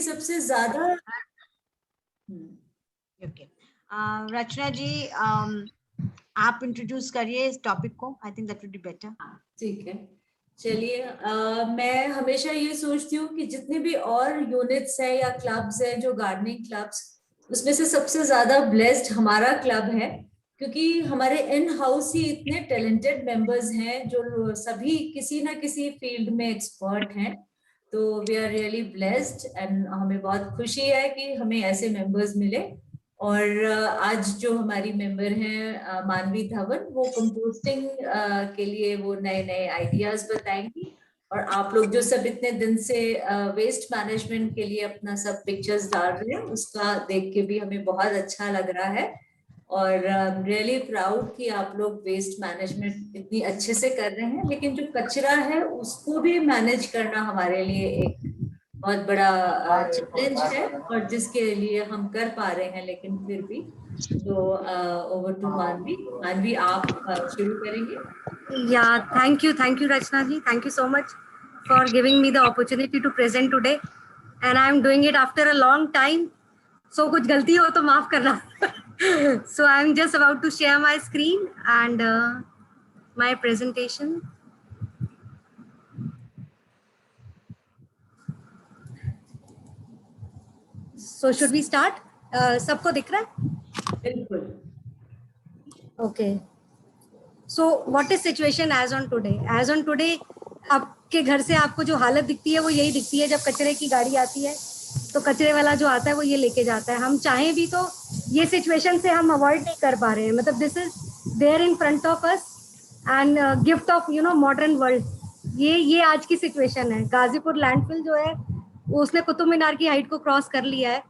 सबसे ज्यादा ओके रचना जी आप इंट्रोड्यूस करिए इस टॉपिक को। I think that would be better. ठीक है, चलिए। मैं हमेशा ये सोचती हूँ कि जितने भी और यूनिट्स है या क्लब्स है, जो गार्डनिंग क्लब्स, उसमें से सबसे ज्यादा ब्लेस्ड हमारा क्लब है, क्योंकि हमारे इन हाउस ही इतने टैलेंटेड मेंबर्स हैं जो सभी किसी ना किसी फील्ड में एक्सपर्ट हैं। तो we are really blessed and हमें बहुत खुशी है कि हमें ऐसे मेंबर्स मिले। और आज जो हमारी मेंबर हैं मानवी धवन, वो कंपोस्टिंग के लिए वो नए नए आइडियाज बताएंगी। और आप लोग जो सब इतने दिन से वेस्ट मैनेजमेंट के लिए अपना सब पिक्चर्स डाल रहे हैं, उसका देख के भी हमें बहुत अच्छा लग रहा है। और रियली प्राउड कि आप लोग वेस्ट मैनेजमेंट इतनी अच्छे से कर रहे हैं, लेकिन जो कचरा है उसको भी मैनेज करना हमारे लिए एक बहुत बड़ा चैलेंज है, और जिसके लिए हम कर पा रहे हैं, लेकिन फिर भी। तो ओवर टू मानवी। मानवी, आप शुरू करेंगे। Thank you Rachna ji, thank you so much for giving me the opportunity to present today, and I am doing it after a long time, so कुछ गलती हो तो माफ करना। So I am just about to share my screen and my presentation. So should we start? सबको दिख रहा है? बिल्कुल। Okay. So what is situation as on today? As on today, आपके घर से आपको जो हालत दिखती है वो यही दिखती है। जब कचरे की गाड़ी आती है तो कचरे वाला जो आता है वो ये लेके जाता है। हम चाहें भी तो ये सिचुएशन से हम अवॉइड नहीं कर पा रहे हैं। मतलब this is there in front of us and gift of modern world. ये आज की सिचुएशन है। गाजीपुर लैंडफिल जो है उसने कुतुब मीनार की हाइट को क्रॉस कर लिया है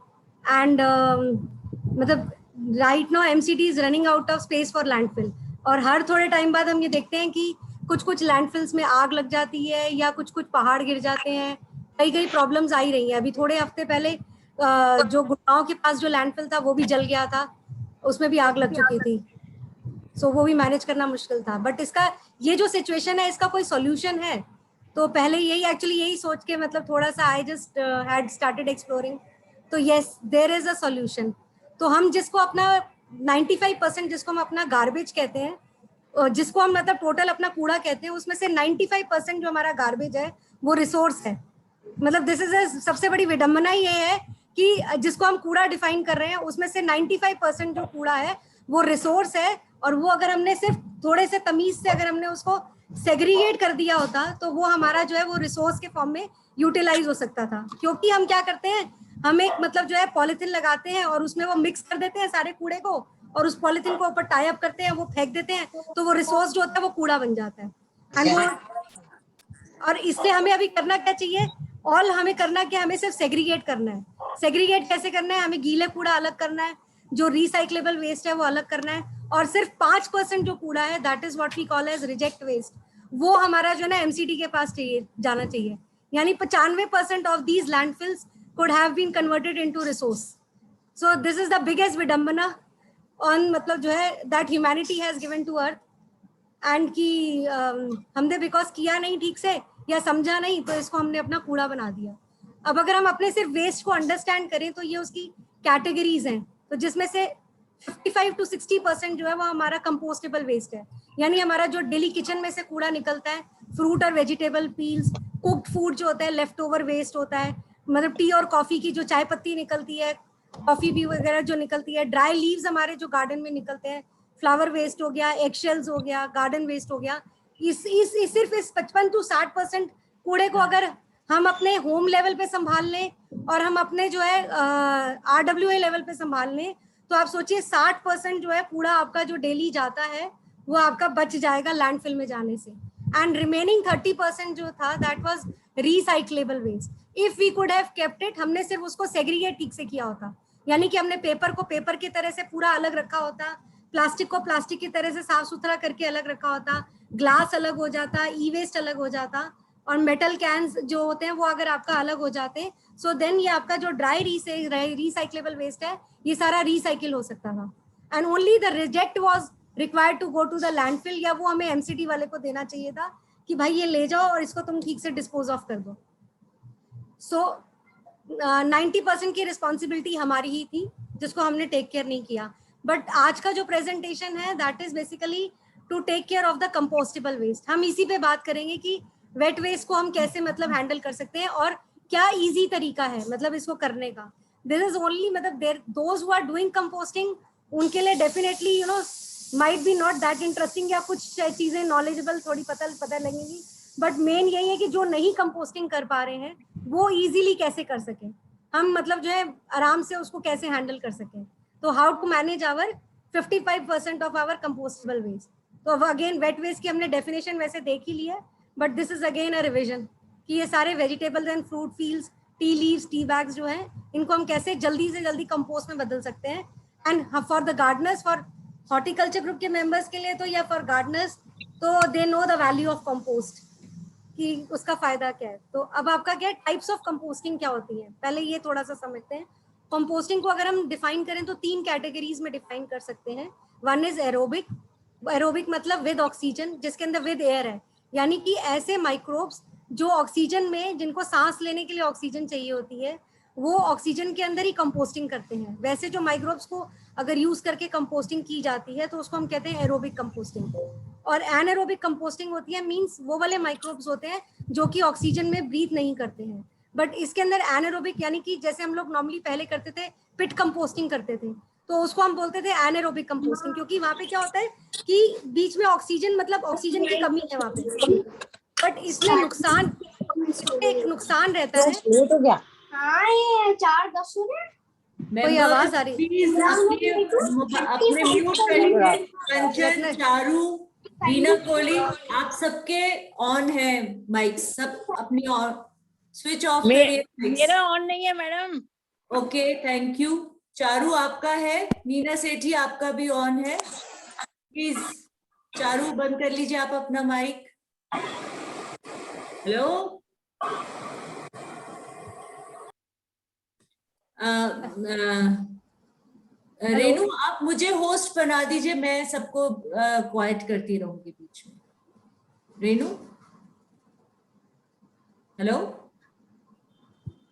एंड मतलब right now MCD is running out of space for landfill. और हर थोड़े टाइम बाद हम ये देखते हैं कि कुछ लैंडफिल्स में आग लग जाती है या कुछ पहाड़ गिर जाते हैं। कई प्रॉब्लम्स आई रही हैं। अभी थोड़े हफ्ते पहले जो गुड़गांव के पास जो लैंडफिल था वो भी जल गया था, उसमें भी आग लग चुकी थी। सो वो भी मैनेज करना मुश्किल था। बट इसका ये जो सिचुएशन है इसका कोई सॉल्यूशन है? तो पहले यही सोच के मतलब थोड़ा सा I just had started exploring. तो yes, there is a solution. तो हम जिसको अपना 95% जिसको हम अपना गार्बेज कहते हैं, जिसको हम मतलब टोटल अपना कूड़ा कहते हैं, उसमें से 95% जो हमारा गार्बेज है वो रिसोर्स है। मतलब दिस इज सबसे बड़ी विडंबना ये है कि जिसको हम कूड़ा डिफाइन कर रहे हैं उसमें से 95% जो कूड़ा है वो रिसोर्स है। और वो अगर हमने सिर्फ थोड़े से तमीज से अगर हमने उसको सेग्रीगेट कर दिया होता तो वो हमारा जो है वो रिसोर्स के फॉर्म में यूटिलाइज हो सकता था। क्योंकि हम क्या करते हैं, हम एक मतलब जो है पॉलिथीन लगाते हैं और उसमें वो मिक्स कर देते हैं सारे कूड़े को, और उस पॉलिथीन को ऊपर टाई अप करते हैं, वो फेंक देते हैं, तो वो रिसोर्स जो होता है वो कूड़ा बन जाता है। और इसलिए हमें अभी करना क्या चाहिए? ऑल हमें करना क्या, हमें सिर्फ सेग्रीगेट करना है। सेग्रीगेट कैसे करना है? हमें गीले कूड़ा अलग करना है, जो रिसाइक्लेबल वेस्ट है वो अलग करना है, और सिर्फ 5% जो कूड़ा है that is what we call as reject waste, वो हमारा जो ना एमसीडी के पास चाहिए जाना चाहिए। यानी 95% of these landfills could have been converted into resource. So this is the biggest vidambana on मतलब जो है that humanity has given to earth, and कि हमने बिकॉज किया नहीं ठीक से या समझा नहीं तो इसको हमने अपना कूड़ा बना दिया। अब अगर हम अपने सिर्फ वेस्ट को अंडरस्टैंड करें तो ये उसकी कैटेगरीज हैं, तो जिसमें से 55 to 60% जो है वो हमारा कंपोस्टेबल वेस्ट है। यानी हमारा जो डेली किचन में से कूड़ा निकलता है, फ्रूट और वेजिटेबल पील्स, कुक्ड फूड जो होता है, लेफ्ट ओवर वेस्ट होता है, मतलब टी और कॉफी की जो चाय पत्ती निकलती है, कॉफी भी वगैरह जो निकलती है, ड्राई लीव्स हमारे जो गार्डन में निकलते हैं, फ्लावर वेस्ट हो गया, एग शेल्स हो गया, गार्डन वेस्ट हो गया। सिर्फ इस 55 to 60% कूड़े को अगर हम अपने होम लेवल पे संभाल लें और हम अपने जो है RWA लेवल पे संभाल लें, तो आप सोचिए 60% जो है कूड़ा आपका जो डेली जाता है वो आपका बच जाएगा लैंडफिल में जाने से। एंड रिमेनिंग 30% जो था that was recyclable waste. If we could have kept it, हमने सिर्फ उसको सेग्रीगेट ठीक से किया होता, यानी कि हमने पेपर को पेपर की तरह से पूरा अलग रखा होता, प्लास्टिक को प्लास्टिक की तरह से साफ सुथरा करके अलग रखा होता, ग्लास अलग हो जाता, ई वेस्ट अलग हो जाता, और मेटल कैंस जो होते हैं वो अगर आपका अलग हो जाते, सो देन ये आपका जो ड्राई रिसाइक्लेबल वेस्ट है ये सारा रिसाइकिल हो सकता था। And only the reject was required to go to the landfill, या वो हमें एमसीडी वाले को देना चाहिए था कि भाई ये ले जाओ और इसको तुम ठीक से डिस्पोज ऑफ कर दो। सो 90% की रिस्पॉन्सिबिलिटी हमारी ही थी जिसको हमने टेक केयर नहीं किया. बट आज का जो प्रेजेंटेशन है that is basically to take care of the compostable waste. हम इसी पे बात करेंगे कि वेट वेस्ट को हम कैसे मतलब हैंडल कर सकते हैं और क्या इजी तरीका है मतलब इसको करने का. दिस इज ओनली मतलब there those who are doing composting उनके लिए definitely you know might be not that interesting या कुछ चीजें नॉलेजेबल थोड़ी पता लगेंगी. बट मेन यही है कि जो नहीं कंपोस्टिंग कर पा रहे हैं वो इजीली कैसे कर सकें हम मतलब जो है आराम से उसको कैसे हैंडल कर सकें. तो how to manage our 55% of our compostable waste. तो अब अगेन वेट वेस्ट की हमने डेफिनेशन वैसे देख ही लिया है but this is again a revision कि ये सारे vegetables and fruit feels tea leaves tea bags जो हैं इनको हम कैसे जल्दी से जल्दी कंपोस्ट में बदल सकते हैं. And for the Gardner's for horticulture group के मेंबर्स के लिए तो या फॉर गार्डनर्स तो they know the value of compost कि उसका फायदा क्या है. तो अब आपका क्या टाइप्स ऑफ कंपोस्टिंग क्या होती है पहले ये थोड़ा सा समझते हैं. कंपोस्टिंग को अगर हम डिफाइन करें तो 3 कैटेगरीज में डिफाइन कर सकते हैं. One is aerobic. एरोबिक मतलब विद ऑक्सीजन जिसके अंदर विद एयर है यानी कि ऐसे माइक्रोब्स जो ऑक्सीजन में जिनको सांस लेने के लिए ऑक्सीजन चाहिए होती है वो ऑक्सीजन के अंदर ही कंपोस्टिंग करते हैं. वैसे जो माइक्रोब्स को अगर यूज करके कंपोस्टिंग की जाती है तो उसको हम कहते हैं एरोबिक कंपोस्टिंग. और एनारोबिक कंपोस्टिंग होती है मींस वो वाले माइक्रोब्स होते हैं जो कि ऑक्सीजन में ब्रीथ नहीं करते हैं. बट इसके अंदर एनारोबिक यानी कि जैसे हम लोग नॉर्मली पहले करते थे पिट कंपोस्टिंग करते थे तो उसको हम बोलते थे एनारोबिक कंपोस्टिंग क्योंकि वहाँ पे क्या होता है कि बीच में ऑक्सीजन मतलब ऑक्सीजन की कमी है वहाँ पे. बट इसमें नुकसान एक नुकसान रहता है. हो गया हाँ ये 4:10 हो गया. कोई आवाज आ रही प्लीज अपने म्यूट कर लीजिए. कंचन, चारू, रीना कोहली आप सबके ऑन है माइक. सब अपनी ऑन स्विच ऑफ करिए. मेरा ऑन नहीं है madam. Okay thank you. Charu आपका है. नीना सेठी आपका भी ऑन है. प्लीज चारू बंद कर लीजिए आप अपना माइक. हेलो. रेनू आप मुझे होस्ट बना दीजिए. मैं सबको क्वाइट करती रहूंगी बीच में. Renu hello.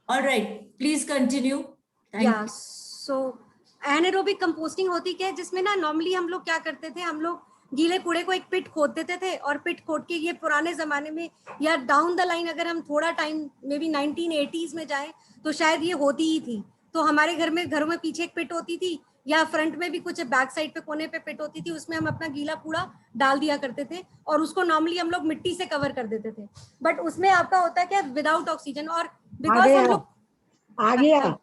Alright please continue. या सो एनारोबिक कंपोस्टिंग होती क्या है जिसमें ना नॉर्मली हम लोग क्या करते थे हम लोग गीले कूड़े को एक पिट खोद देते थे और पिट खोद के ये पुराने जमाने में या डाउन द लाइन अगर हम थोड़ा टाइम मे बी 1980s में जाएं तो शायद ये होती ही थी. तो हमारे घरों में पीछे एक पिट होती थी या फ्रंट में भी कुछ बैक साइड पे कोने पे पिट होती थी. उसमें हम अपना गीला कूड़ा डाल दिया करते थे और उसको नॉर्मली हम लोग मिट्टी से कवर कर देते थे. बट उसमें आपका होता है क्या विदाउट ऑक्सीजन और बिकॉज हम लोग आ गया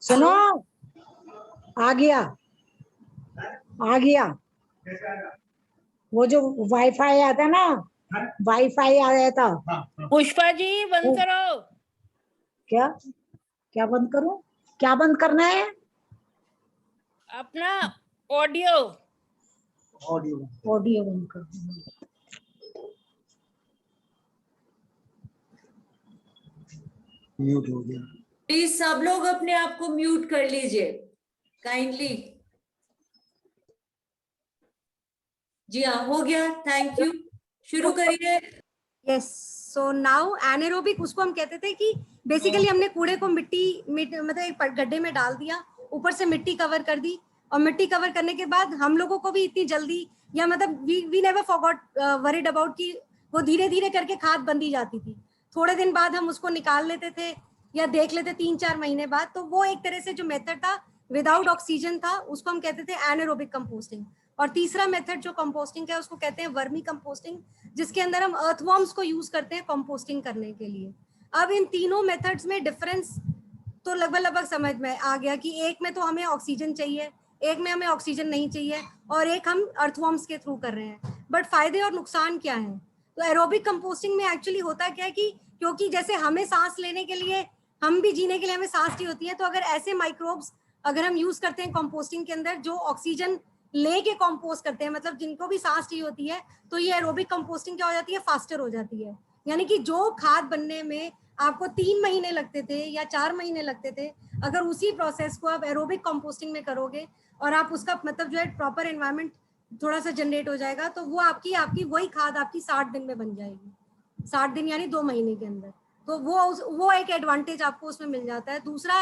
सुनो आ गया वो जो वाईफाई आता ना वाईफाई आ गया था. पुष्पा जी बंद करो. क्या बंद करूं. क्या बंद करना है. अपना ऑडियो बंद कर. म्यूट हो गया. प्लीज सब लोग अपने आप को म्यूट कर लीजिए काइंडली. जी हाँ हो गया. Thank you. शुरू करिए. यस. सो नाउ एनारोबिक उसको हम कहते थे कि बेसिकली हमने कूड़े को मिट्टी मतलब एक गड्ढे में डाल दिया ऊपर से मिट्टी कवर कर दी और मिट्टी कवर करने के बाद हम लोगों को भी इतनी जल्दी या मतलब we never forgot worried about कि वो धीरे धीरे करके खाद बंदी जाती थी. थोड़े दिन बाद हम उसको निकाल लेते थे या देख लेते 3-4 महीने बाद. तो वो एक तरह से जो मेथड था विदाउट ऑक्सीजन था उसको हम कहते थे एनारोबिक कंपोस्टिंग. और तीसरा मेथड जो कंपोस्टिंग का है उसको कहते हैं वर्मी कंपोस्टिंग जिसके अंदर हम अर्थवॉर्म्स को यूज करते हैं कंपोस्टिंग करने के लिए. अब इन तीनों मेथड्स में डिफरेंस तो लगभग समझ में आ गया कि एक में तो हमें ऑक्सीजन चाहिए एक में हमें ऑक्सीजन नहीं चाहिए और एक हम अर्थवॉर्म्स के थ्रू कर रहे हैं. बट फायदे और नुकसान क्या है. तो एरोबिक कंपोस्टिंग में एक्चुअली होता क्या है कि क्योंकि जैसे हमें सांस लेने के लिए हम भी जीने के लिए हमें सांस चाहिए होती है तो अगर ऐसे माइक्रोब्स अगर हम यूज करते हैं कंपोस्टिंग के अंदर जो ऑक्सीजन लेके कंपोस्ट करते हैं मतलब जिनको भी सांस चाहिए होती है तो ये एरोबिक कंपोस्टिंग क्या हो जाती है फास्टर हो जाती है. यानी कि जो खाद बनने में आपको 3 महीने लगते थे या 4 महीने लगते थे अगर उसी प्रोसेस को आप एरोबिक कंपोस्टिंग में करोगे और आप उसका मतलब जो है प्रॉपर एनवायरनमेंट थोड़ा सा जनरेट हो जाएगा तो वो आपकी वही खाद आपकी 60 दिन में बन जाएगी. 60 दिन यानी 2 महीने के अंदर. तो वो एक एडवांटेज आपको उसमें मिल जाता है। दूसरा,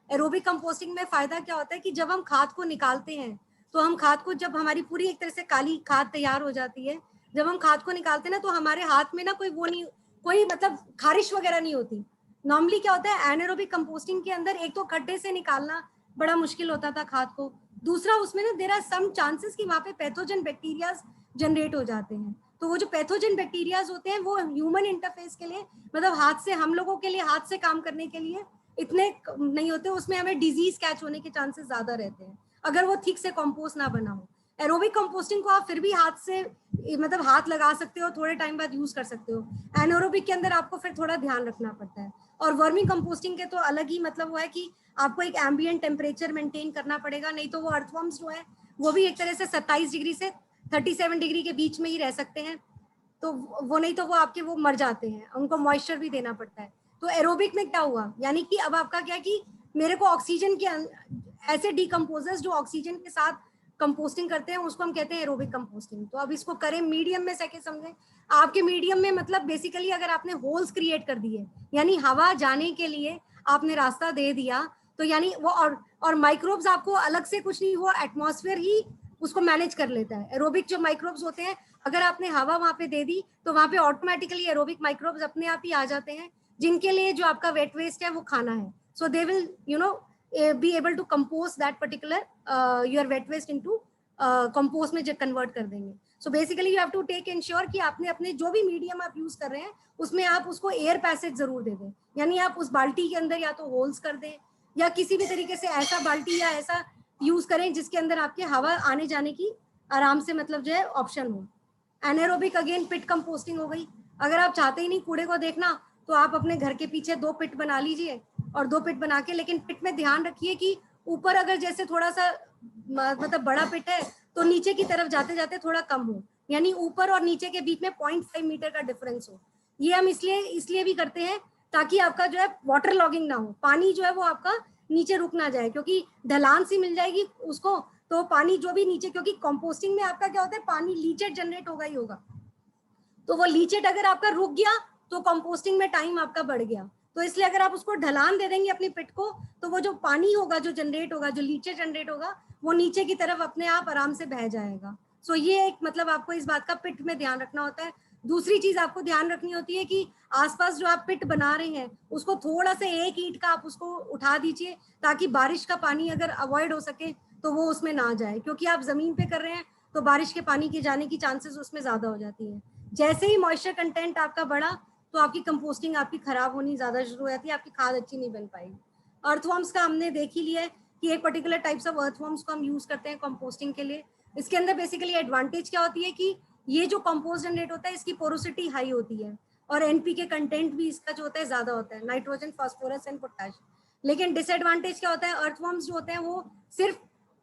एरोबिक कंपोस्टिंग में फायदा क्या होता है कि जब हम खाद को निकालते हैं, तो हम खाद को, जब हमारी पूरी एक तरह से काली खाद तैयार हो जाती है, जब हम खाद को निकालते हैं ना, तो हमारे हाथ में ना कोई मतलब खारिश वगैरह नहीं होती। नॉर्मली क्या होता है एनारोबिक कंपोस्टिंग के अंदर, एक तो खड्डे से निकालना बड़ा मुश्किल होता था खाद को, दूसरा उसमें ना देयर आर सम चांसेस कि वहाँ पे पैथोजन बैक्टीरियाज जनरेट हो जाते हैं। तो वो जो पैथोजन बैक्टीरियाज होते हैं वो ह्यूमन इंटरफेस के लिए, मतलब हाथ से, हम लोगों के लिए हाथ से काम करने के लिए इतने नहीं होते, उसमें हमें डिजीज कैच होने के चांसेस ज्यादा रहते हैं अगर वो ठीक से कंपोस्ट ना बना हो। एरोबिक कंपोस्टिंग को आप फिर भी हाथ से, मतलब हाथ लगा सकते हो, थोड़े टाइम बाद यूज कर सकते हो। एनारोबिक के अंदर आपको फिर थोड़ा ध्यान रखना पड़ता है। और वर्मी कंपोस्टिंग के तो अलग ही मतलब वो है कि आपको एक एम्बिएंट टेम्परेचर मेंटेन करना पड़ेगा, नहीं तो वो अर्थवर्म्स जो है वो भी एक तरह से 27 डिग्री से 37 डिग्री के बीच में ही रह सकते हैं, तो वो नहीं तो वो आपके वो मर जाते हैं, उनको मॉइस्चर भी देना पड़ता है। तो एरोबिक में क्या हुआ, यानी कि अब आपका क्या है कि मेरे को ऑक्सीजन के ऐसे डिकम्पोजर्स जो ऑक्सीजन के साथ कंपोस्टिंग करते हैं उसको हम कहते हैं एरोबिक कंपोस्टिंग। तो अब इसको करें मीडियम में सके समझें, आपके मीडियम में मतलब बेसिकली अगर आपने होल्स क्रिएट कर दिए, यानी हवा जाने के लिए आपने रास्ता दे दिया, तो यानी वो और माइक्रोब्स आपको अलग से कुछ नहीं, वो एटमॉस्फेयर ही उसको मैनेज कर लेता है। एरोबिक जो माइक्रोब्स होते हैं, अगर आपने हवा वहां पे दे दी तो वहां पे ऑटोमेटिकली एरोबिक माइक्रोब्स अपने आप ही आ जाते हैं, जिनके लिए जो आपका वेट वेस्ट है वो खाना है। So they will be able to compose that particular your wet waste into compost में कन्वर्ट कर देंगे। So basically you have to take ensure कि आपने अपने जो भी मीडियम आप यूज कर रहे हैं उसमें आप उसको एयर पैसेज जरूर दे दें, यानी आप उस बाल्टी के अंदर या तो होल्स कर दें या किसी भी तरीके से ऐसा बाल्टी या ऐसा यूज करें जिसके अंदर आपके हवा आने जाने की आराम से मतलब जो है ऑप्शन हो। एनारोबिक अगेन पिट कंपोस्टिंग हो गई। अगर आप चाहते ही नहीं कूड़े को देखना तो आप अपने घर के पीछे 2 पिट बना लीजिए, और 2 पिट बना के, लेकिन पिट में ध्यान रखिए कि ऊपर अगर जैसे थोड़ा सा मतलब बड़ा पिट है तो नीचे की तरफ जाते जाते थोड़ा कम हो, यानी ऊपर और नीचे के बीच में 0.5 मीटर का डिफरेंस हो। ये हम इसलिए भी करते हैं ताकि आपका जो है वाटर लॉगिंग ना हो, पानी जो है वो आपका नीचे रुक ना जाए, क्योंकि ढलान सी मिल जाएगी उसको तो पानी जो भी नीचे, क्योंकि कंपोस्टिंग में आपका क्या होता है पानी लीचेट जनरेट होगा ही होगा, तो वो लीचेट अगर आपका रुक गया तो कंपोस्टिंग में टाइम आपका बढ़ गया। तो इसलिए अगर आप उसको ढलान दे देंगे अपनी पिट को तो वो जो पानी होगा जो जनरेट होगा, जो लीचेट जनरेट होगा, वो नीचे की तरफ अपने आप आराम से बह जाएगा। सो ये एक मतलब आपको इस बात का पिट में ध्यान रखना होता है। दूसरी चीज आपको ध्यान रखनी होती है कि आसपास जो आप पिट बना रहे हैं उसको थोड़ा सा एक ईंट का आप उसको उठा दीजिए, ताकि बारिश का पानी अगर अवॉइड हो सके तो वो उसमें ना जाए, क्योंकि आप जमीन पे कर रहे हैं तो बारिश के पानी के जाने की चांसेस उसमें ज्यादा हो जाती है। जैसे ही मॉइस्चर कंटेंट आपका बढ़ा तो आपकी कंपोस्टिंग आपकी खराब होनी ज्यादा शुरू हो जाती है, आपकी खाद अच्छी नहीं बन पाएगी। अर्थवर्म्स का हमने देख ही लिया है कि एक पर्टिकुलर टाइप्स ऑफ अर्थवर्म्स को हम यूज करते हैं कंपोस्टिंग के लिए। इसके अंदर बेसिकली एडवांटेज क्या होती है कि ये जो कंपोस्ट जनरेट होता है इसकी पोरोसिटी हाई होती है और एनपीके कंटेंट भी इसका जो होता है ज्यादा होता है, नाइट्रोजन, फास्फोरस एंड पोटाश। लेकिन डिसएडवांटेज क्या होता है, अर्थवर्म्स जो होते हैं वो सिर्फ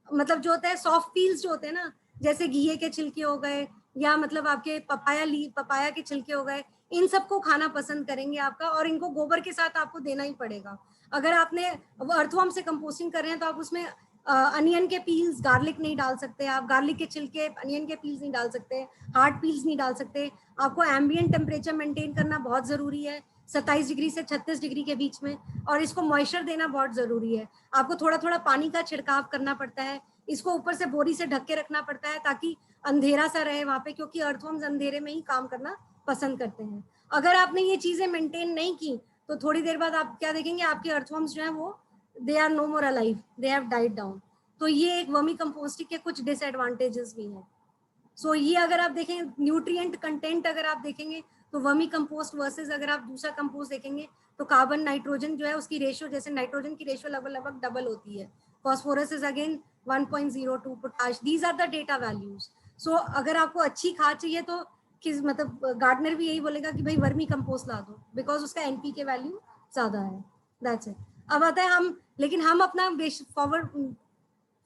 मतलब जो होता है सॉफ्ट पील्स जो होते हैं ना, जैसे घिये के छिलके हो गए या मतलब आपके पपाया के छिलके हो गए, इन सबको खाना पसंद करेंगे आपका, और इनको गोबर के साथ आपको देना ही पड़ेगा। अगर आपने अर्थवर्म से कंपोस्टिंग कर रहे हैं तो आप उसमें अनियन के पील्स, गार्लिक नहीं डाल सकते, आप गार्लिक के छिलके, अनियन के पील्स नहीं डाल सकते, हार्ड पील्स नहीं डाल सकते। आपको एम्बिएंट टेम्परेचर मेंटेन करना बहुत जरूरी है, 27 डिग्री से 36 डिग्री के बीच में, और इसको मॉइस्चर देना बहुत जरूरी है। आपको थोड़ा थोड़ा पानी का छिड़काव करना पड़ता है, इसको ऊपर से बोरी से ढक के रखना पड़ता है ताकि अंधेरा सा रहे वहां पे, क्योंकि अर्थवर्म्स अंधेरे में ही काम करना पसंद करते हैं। अगर आपने ये चीजें मेंटेन नहीं की तो थोड़ी देर बाद आप क्या देखेंगे, आपके अर्थवर्म्स जो है वो they are no more alive, they have died down. तो ये एक वर्मी कंपोस्टिंग के कुछ डिसएडवांटेजेस भी हैं। सो ये अगर आप देखें न्यूट्रिएंट कंटेंट अगर आप देखेंगे तो वर्मी कंपोस्ट वर्सेस अगर आप दूसरा कंपोस्ट देखेंगे तो कार्बन नाइट्रोजन जो है उसकी रेशियो, जैसे नाइट्रोजन की रेशियो लगभग डबल होती है, phosphorus is again 1.02, potash, these are the data values. So अगर आपको अच्छी खाद चाहिए तो किस मतलब गार्डनर भी यही बोलेगा कि भाई वर्मी कंपोस्ट ला दो, बिकॉज उसका एनपीके वैल्यू ज्यादा है। That's it. अब आता है लेकिन हम अपना फॉरवर्ड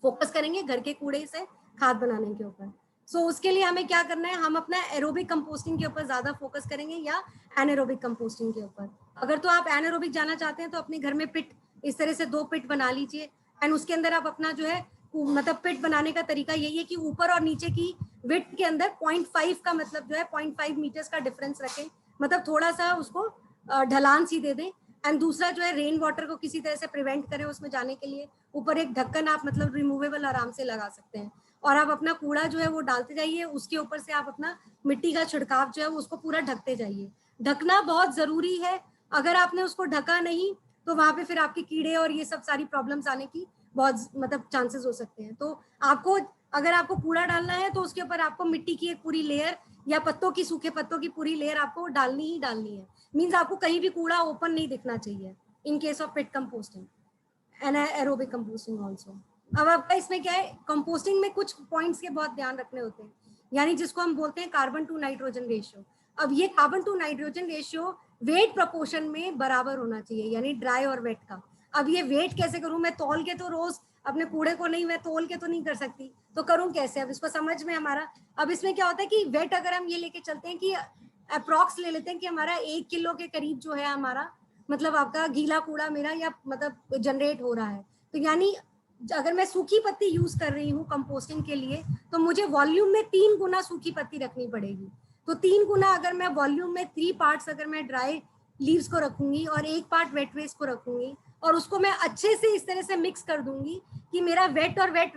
फोकस करेंगे घर के कूड़े से खाद बनाने के ऊपर। सो उसके लिए हमें क्या करना है, हम अपना एरोबिक कंपोस्टिंग के ऊपर ज्यादा फोकस करेंगे या एनारोबिक कंपोस्टिंग के ऊपर। अगर तो आप एनारोबिक जाना चाहते हैं तो अपने घर में पिट इस तरह से 2 पिट बना लीजिए, एंड उसके अंदर आप अपना जो है मतलब पिट बनाने का तरीका यही है कि ऊपर और नीचे की विड्थ के अंदर 0.5 का मतलब जो है 0.5 मीटर्स का डिफरेंस रखें, मतलब थोड़ा सा उसको ढलान सी दे दें, एंड दूसरा जो है रेन वाटर को किसी तरह से प्रिवेंट करें उसमें जाने के लिए, ऊपर एक ढक्कन आप मतलब रिमूवेबल आराम से लगा सकते हैं, और आप अपना कूड़ा जो है वो डालते जाइए, उसके ऊपर से आप अपना मिट्टी का छिड़काव जो है उसको पूरा ढकते जाइए। ढकना बहुत जरूरी है, अगर आपने उसको ढका नहीं तो वहां पे फिर आपके कीड़े और ये सब सारी प्रॉब्लम्स आने की बहुत मतलब चांसेस हो सकते हैं। तो आपको अगर आपको कूड़ा डालना है तो उसके ऊपर आपको मिट्टी की एक पूरी लेयर या पत्तों की, सूखे पत्तों की पूरी लेयर आपको डालनी ही डालनी है। मीन्स आपको कहीं भी कूड़ा ओपन नहीं दिखना चाहिए in case of pit composting and aerobic composting also. अब आपका इसमें क्या है, कंपोस्टिंग में कुछ पॉइंट्स के बहुत ध्यान रखने होते हैं, यानी जिसको हम बोलते हैं कार्बन टू नाइट्रोजन रेशियो। अब ये carbon to nitrogen ratio weight proportion में बराबर होना चाहिए, यानी ड्राई और वेट का। अब ये वेट कैसे करूं मैं, तौल के तो रोज अपने कूड़े को नहीं, मैं तौल के तो नहीं कर सकती, तो करूं कैसे, अब इसको समझ में हमारा। अब इसमें क्या होता है कि वेट अगर हम ये लेके चलते हैं कि अप्रॉक्स ले लेते हैं कि हमारा 1 किलो के करीब जो है हमारा मतलब आपका गीला कूड़ा मेरा या मतलब जनरेट हो रहा है, तो यानी अगर मैं सूखी पत्ती यूज कर रही हूँ कंपोस्टिंग के लिए तो मुझे वॉल्यूम में 3 गुना सूखी पत्ती रखनी पड़ेगी। तो 3 गुना अगर मैं वॉल्यूम में 3 पार्ट्स अगर मैं ड्राई लीव्स को रखूंगी और 1 पार्ट वेट वेस्ट को रखूंगी, और उसको मैं अच्छे से इस तरह से मिक्स कर दूंगी कि मेरा वेट और वेट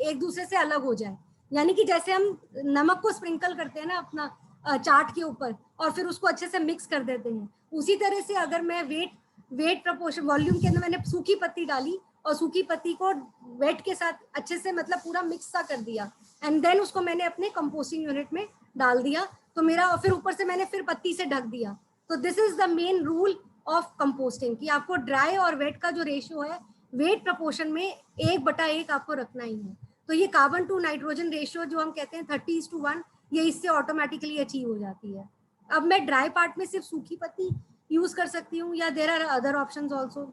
एक दूसरे से अलग हो जाए, यानी कि जैसे हम नमक को स्प्रिंकल करते हैं ना अपना चाट के ऊपर और फिर उसको अच्छे से मिक्स कर देते हैं, उसी तरह से अगर मैं वेट प्रपोर्शन वॉल्यूम के अंदर मैंने सूखी पत्ती डाली और सूखी पत्ती को वेट के साथ अच्छे से मतलब पूरा मिक्स सा कर दिया, एंड देन उसको मैंने अपने कंपोस्टिंग यूनिट में डाल दिया, तो मेरा और फिर ऊपर से मैंने फिर पत्ती से ढक दिया। तो this is the main rule of composting कि आपको ड्राई और वेट का जो रेशियो है वेट प्रपोर्शन में 1/1 आपको रखना ही है। तो ये कार्बन टू नाइट्रोजन रेशियो जो हम कहते हैं 30:1, ये इससे ऑटोमेटिकली अचीव हो जाती है। अब मैं ड्राई पार्ट में सिर्फ सूखी पत्ती यूज कर सकती हूँ या there are other options also.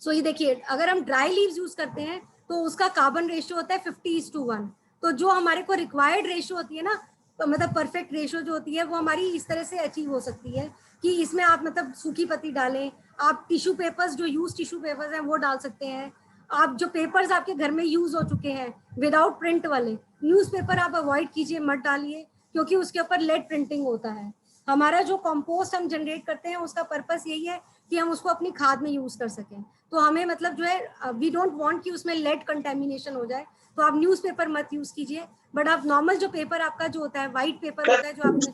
So ये देखिए अगर हम ड्राई लीव्स यूज करते हैं तो उसका कार्बन रेशियो होता है 50:1। तो जो हमारे को रिक्वायर्ड रेशियो होती है ना, तो मतलब परफेक्ट रेशियो जो होती है वो हमारी इस तरह से अचीव हो सकती है कि इसमें आप मतलब सूखी पत्ती डालें, आप टिश्यू पेपर्स जो यूज टिश्यू पेपर्स हैं वो डाल सकते हैं, आप जो पेपर्स आपके घर में यूज हो चुके हैं विदाउट प्रिंट वाले न्यूज़पेपर आप अवॉइड कीजिए, मत डालिए, क्योंकि उसके ऊपर लेड प्रिंटिंग होता है। हमारा जो कंपोस्ट हम जनरेट करते हैं उसका पर्पस यही है कि हम उसको अपनी खाद में यूज कर सकें, तो हमें मतलब जो है वी डोंट वांट कि उसमें लेड कंटेमिनेशन हो जाए, तो आप न्यूज़पेपर मत यूज कीजिए, बट आप नॉर्मल जो पेपर आपका जो होता है व्हाइट पेपर होता है जो आपने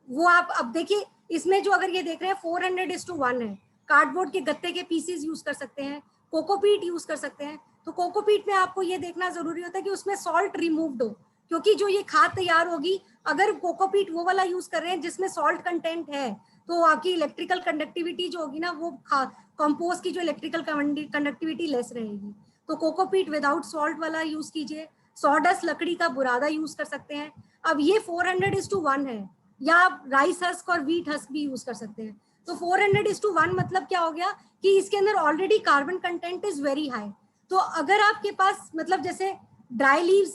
वो आप अब देखिए इसमें जो अगर ये देख रहे हैं 400:1 है, कार्डबोर्ड के गत्ते के पीसेस यूज कर सकते हैं, कोकोपीट यूज कर सकते हैं। तो कोकोपीट में आपको ये देखना जरूरी होता है कि उसमें सॉल्ट रिमूव्ड हो, क्योंकि जो ये खाद तैयार होगी अगर कोकोपीट वो वाला यूज कर रहे हैं जिसमें सॉल्ट कंटेंट है तो आपकी इलेक्ट्रिकल कंडक्टिविटी जो होगी ना वो कंपोस्ट की जो इलेक्ट्रिकल कंडक्टिविटी लेस रहेगी। तो कोकोपीट विदाउट सॉल्ट वाला यूज कीजिए। सॉडस्ट लकड़ी का बुरादा यूज कर सकते हैं। अब ये 400:1 है, या आप राइस हस्क और व्हीट हस्क भी यूज कर सकते हैं। तो 400:1 मतलब क्या हो गया कि इसके अंदर already carbon content is very high. तो अगर आपके पास मतलब जैसे ड्राई लीव्स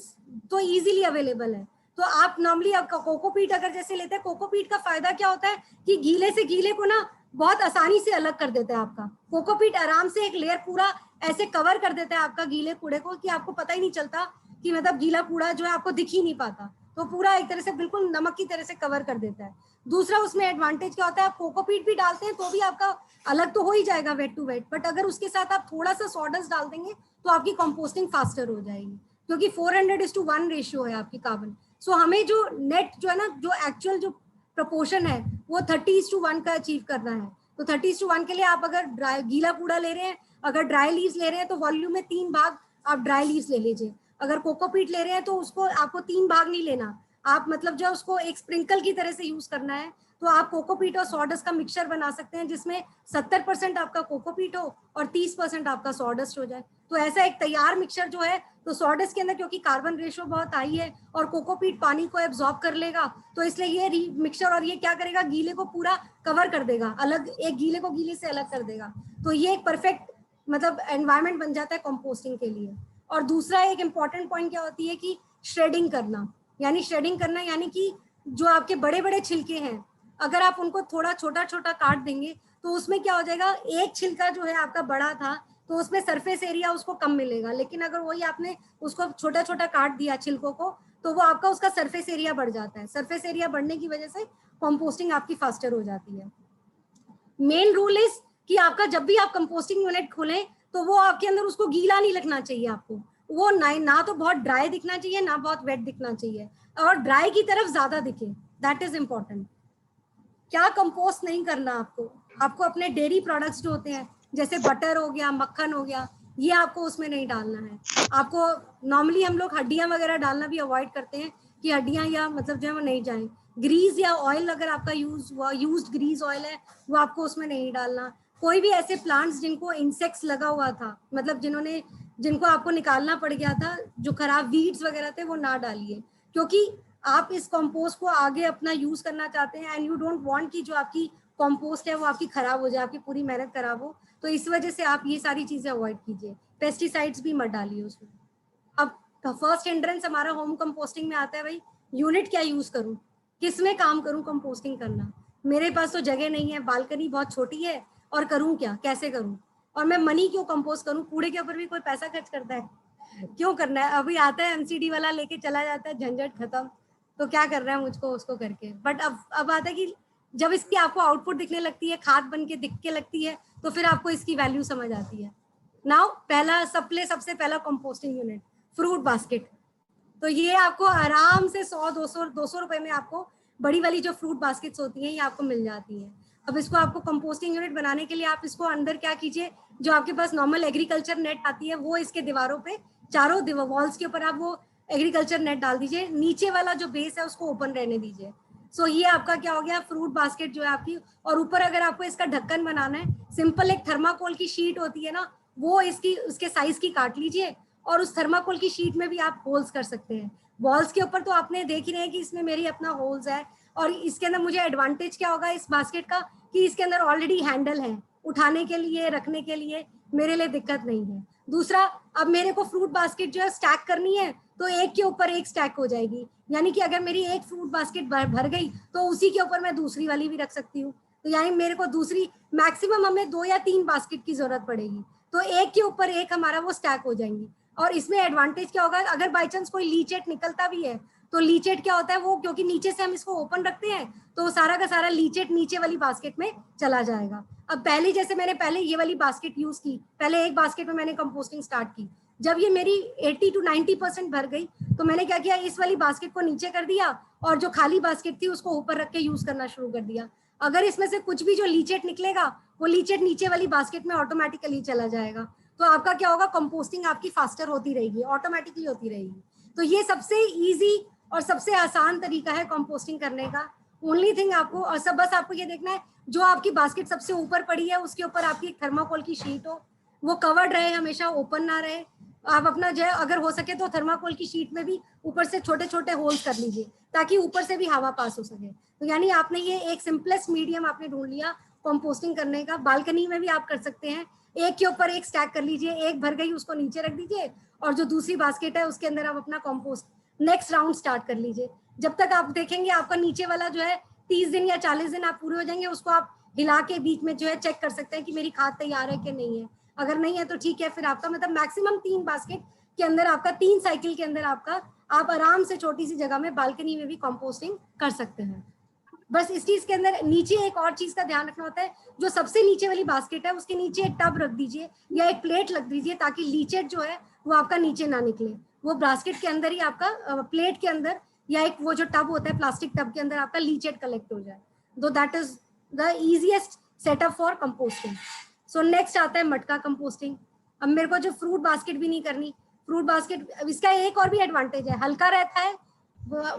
तो इजीली अवेलेबल है, तो आप नॉर्मली आपका कोकोपीट अगर जैसे लेते हैं, कोकोपीट का फायदा क्या होता है कि गीले से गीले को ना बहुत आसानी से अलग कर देता है। आपका कोकोपीट आराम से एक लेयर पूरा ऐसे कवर कर देता है आपका गीले कूड़े को कि आपको पता ही नहीं चलता कि मतलब गीला कूड़ा जो है आपको दिख ही नहीं पाता, तो पूरा एक तरह से बिल्कुल नमक की तरह से कवर कर देता है। दूसरा उसमें एडवांटेज क्या होता है, आप कोकोपीट भी डालते हैं तो भी आपका अलग तो हो ही जाएगा वेट टू वेट, बट अगर उसके साथ आप थोड़ा सा सॉडस्ट डाल देंगे तो आपकी कंपोस्टिंग फास्टर हो जाएगी, क्योंकि 400:1 रेशियो है आपकी कार्बन। सो हमें जो नेट जो है ना जो एक्चुअल जो प्रपोर्शन है वो 30:1 का अचीव करना है। तो 30:1 के लिए आप अगर गीला कूड़ा ले रहे हैं, अगर ड्राई लीव्स ले रहे हैं तो वॉल्यूम में 3 भाग आप ड्राई लीव्स ले लीजिए। अगर कोकोपीट ले रहे हैं तो उसको आपको 3 भाग नहीं लेना, आप मतलब जो उसको एक स्प्रिंकल की तरह से यूज करना है। तो आप कोकोपीट और सॉडस्ट का मिक्सचर बना सकते हैं जिसमें 70% आपका कोकोपीट हो और 30% आपका सॉडस्ट हो जाए। तो ऐसा एक तैयार मिक्सचर जो है, तो सॉडस्ट के अंदर क्योंकि कार्बन रेशियो बहुत हाई है और कोकोपीट पानी को एब्जॉर्ब कर लेगा, तो इसलिए ये मिक्सचर और ये क्या करेगा, गीले को पूरा कवर कर देगा, अलग एक गीले को गीले से अलग कर देगा। तो ये एक परफेक्ट मतलब एनवायरमेंट बन जाता है कंपोस्टिंग के लिए। और दूसरा एक इम्पॉर्टेंट पॉइंट क्या होती है कि श्रेडिंग करना, यानी कि जो आपके बड़े बड़े छिलके हैं अगर आप उनको थोड़ा छोटा छोटा काट देंगे तो उसमें क्या हो जाएगा, एक छिलका जो है आपका बड़ा था तो उसमें सरफेस एरिया उसको कम मिलेगा, लेकिन अगर वही आपने उसको छोटा छोटा काट दिया छिलकों को तो वो आपका उसका सरफेस एरिया बढ़ जाता है। सरफेस एरिया बढ़ने की वजह से कंपोस्टिंग आपकी फास्टर हो जाती है। मेन रूल इज कि आपका जब भी आप कंपोस्टिंग यूनिट खोलें तो वो आपके अंदर उसको गीला नहीं लगना चाहिए, आपको वो ना तो बहुत ड्राई दिखना चाहिए ना बहुत वेट दिखना चाहिए, और ड्राई की तरफ ज्यादा दिखे, दैट इज इम्पोर्टेंट। क्या कंपोस्ट नहीं करना आपको, आपको अपने डेयरी प्रोडक्ट्स जो होते हैं जैसे बटर हो गया, मक्खन हो गया, ये आपको उसमें नहीं डालना है। आपको नॉर्मली हम लोग हड्डियां वगैरह डालना भी अवॉइड करते हैं कि हड्डियां या मतलब जो है वो नहीं जाए। ग्रीस या ऑयल अगर आपका यूज्ड ग्रीस ऑयल है वो आपको उसमें नहीं डालना। कोई भी ऐसे प्लांट्स जिनको इंसेक्ट्स लगा हुआ था, मतलब जिनको आपको निकालना पड़ गया था, जो खराब वीड्स वगैरह थे, वो ना डालिए, क्योंकि आप इस कंपोस्ट को आगे अपना यूज करना चाहते हैं एंड यू डोंट वांट कि जो आपकी कंपोस्ट है वो आपकी खराब हो जाए, आपकी पूरी मेहनत खराब हो। तो इस वजह से आप ये सारी चीजें अवॉइड कीजिए। पेस्टिसाइड्स भी मत डालिए उसमें। अब फर्स्ट हिंड्रेंस हमारा होम कंपोस्टिंग में आता है, भाई यूनिट क्या यूज करूं, किस में काम करूं कंपोस्टिंग करना। मेरे पास तो जगह नहीं है, बालकनी बहुत छोटी है, और करूं क्या, कैसे करूं, और मैं मनी क्यों कंपोस्ट करूं, कूड़े के ऊपर भी कोई पैसा खर्च करता है, क्यों करना है। अभी आता है एमसीडी वाला लेके चला जाता है, झंझट खत्म, तो क्या कर रहा है मुझको उसको करके। बट अब आता है कि जब इसकी आपको आउटपुट दिखने लगती है, खाद बन के दिख के लगती है, तो फिर आपको इसकी वैल्यू समझ आती है। नाउ पहला सबसे पहला कंपोस्टिंग यूनिट फ्रूट बास्केट। तो ये आपको आराम से 100-200 रुपए में आपको बड़ी वाली जो फ्रूट बास्केट्स होती हैं ये आपको मिल जाती है। अब इसको आपको कंपोस्टिंग यूनिट बनाने के लिए आप इसको अंदर क्या कीजिए, जो आपके पास नॉर्मल एग्रीकल्चर नेट आती है वो इसके दीवारों पे, चारों वॉल्स के ऊपर आप वो एग्रीकल्चर नेट डाल दीजिए, नीचे वाला जो बेस है उसको ओपन रहने दीजिए। सो ये आपका क्या हो गया, फ्रूट बास्केट जो है आपकी। और ऊपर अगर आपको इसका ढक्कन बनाना है, सिंपल एक थर्माकोल की शीट होती है ना, वो उसके साइज की काट लीजिए, और उस थर्माकोल की शीट में भी आप होल्स कर सकते हैं। वॉल्स के ऊपर तो आपने देख ही रहे हैं कि इसमें मेरी अपना होल्स है, और इसके अंदर मुझे एडवांटेज क्या होगा इस बास्केट का, कि इसके अंदर ऑलरेडी हैंडल है, उठाने के लिए, रखने के लिए मेरे लिए दिक्कत नहीं है। दूसरा, अब मेरे को फ्रूट बास्केट जो है स्टैक करनी है, तो एक के ऊपर एक स्टैक हो जाएगी, यानी कि अगर मेरी एक फ्रूट बास्केट भर गई तो उसी के ऊपर मैं दूसरी वाली भी रख सकती हूँ। तो यानी मेरे को दूसरी मैक्सिमम हमें 2 या 3 बास्केट की जरूरत पड़ेगी, तो एक के ऊपर एक हमारा वो स्टैक हो जाएंगी। और इसमें एडवांटेज क्या होगा, अगर बाई चांस कोई लीचेट निकलता भी है, तो लीचेट क्या होता है, वो क्योंकि नीचे से हम इसको ओपन रखते हैं, तो सारा का सारा लीचेट नीचे वाली बास्केट में चला जाएगा। अब पहले जैसे मैंने पहले ये वाली बास्केट यूज की, पहले एक बास्केट में मैंने कंपोस्टिंग स्टार्ट की, जब ये मेरी 80 to 90% भर गई, तो मैंने क्या किया, इस वाली बास्केट को नीचे कर दिया, और जो खाली बास्केट थी उसको ऊपर रख के यूज करना शुरू कर दिया। अगर इसमें से कुछ भी जो लीचेट निकलेगा, वो लीचेट नीचे वाली बास्केट में ऑटोमेटिकली चला जाएगा। तो आपका क्या होगा, कंपोस्टिंग आपकी फास्टर होती रहेगी, ऑटोमेटिकली होती रहेगी। तो ये सबसे इजी और सबसे आसान तरीका है कंपोस्टिंग करने का। ओनली थिंग आपको, और सब बस आपको ये देखना है, जो आपकी बास्केट सबसे ऊपर पड़ी है उसके ऊपर आपकी एक थर्माकोल की शीट हो, वो कवर्ड रहे, हमेशा ओपन ना रहे। आप अपना जो है, अगर हो सके तो थर्माकोल की शीट में भी ऊपर से छोटे छोटे होल्स कर लीजिए, ताकि ऊपर से भी हवा पास हो सके। तो यानी आपने ये एक सिंपलेस्ट मीडियम आपने ढूंढ लिया कंपोस्टिंग करने का। बालकनी में भी आप कर सकते हैं, एक के ऊपर एक स्टैक कर लीजिए, एक भर गई उसको नीचे रख दीजिए, और जो दूसरी बास्केट है उसके अंदर आप अपना कंपोस्ट नेक्स्ट राउंड स्टार्ट कर लीजिए। जब तक आप देखेंगे आपका नीचे वाला जो है 30 दिन या 40 दिन आप पूरे हो जाएंगे, उसको आप हिला के बीच में जो है चेक कर सकते हैं कि मेरी खाद तैयार है कि नहीं है। अगर नहीं है तो ठीक है, फिर आपका मतलब मैक्सिमम 3 बास्केट के अंदर आपका 3 साइकिल के अंदर आपका, आप आराम से छोटी सी जगह में बालकनी में भी कंपोस्टिंग कर सकते हैं। बस इस चीज के अंदर नीचे एक और चीज का ध्यान रखना होता है, जो सबसे नीचे वाली बास्केट है उसके नीचे एक टब रख दीजिए या एक प्लेट रख दीजिए, ताकि लीचेट जो है वो आपका नीचे ना निकले। वो बास्केट के अंदर ही आपका प्लेट के अंदर, या एक वो जो टब होता है प्लास्टिक टब के अंदर आपका लीचेट कलेक्ट हो जाए। तो that is the easiest setup for composting. So next आता है मटका कंपोस्टिंग। अब मेरे को जो फ्रूट बास्केट भी नहीं करनी, फ्रूट बास्केट, इसका एक और भी एडवांटेज है, हल्का रहता है,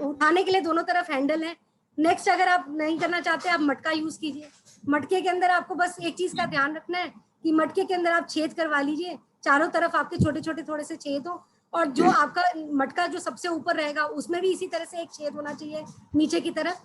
उठाने के लिए दोनों तरफ हैंडल है। नेक्स्ट, अगर आप नहीं करना चाहते आप मटका यूज कीजिए। मटके के अंदर आपको बस एक चीज का ध्यान रखना है कि मटके के अंदर आप छेद करवा लीजिए, चारों तरफ आपके छोटे छोटे थोड़े से छेद हो, और जो आपका मटका जो सबसे ऊपर रहेगा उसमें भी इसी तरह से एक छेद होना चाहिए नीचे की तरफ,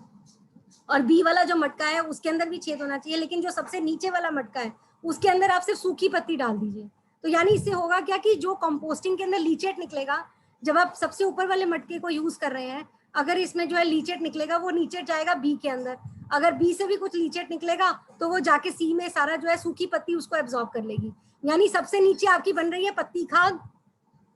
और बी वाला जो मटका है उसके अंदर भी छेद होना चाहिए। लेकिन जो सबसे नीचे वाला मटका है उसके अंदर आप सिर्फ सूखी पत्ती डाल दीजिए। तो यानी इससे होगा क्या कि जो कंपोस्टिंग के अंदर लीचेट निकलेगा, जब आप सबसे ऊपर वाले मटके को यूज कर रहे हैं, अगर इसमें जो है लीचेट निकलेगा, वो नीचे जाएगा बी के अंदर। अगर बी से भी कुछ लीचेट निकलेगा तो वो जाके सी में सारा जो है सूखी पत्ती उसको एब्जॉर्ब कर लेगी। यानी सबसे नीचे आपकी बन रही है पत्ती खाद,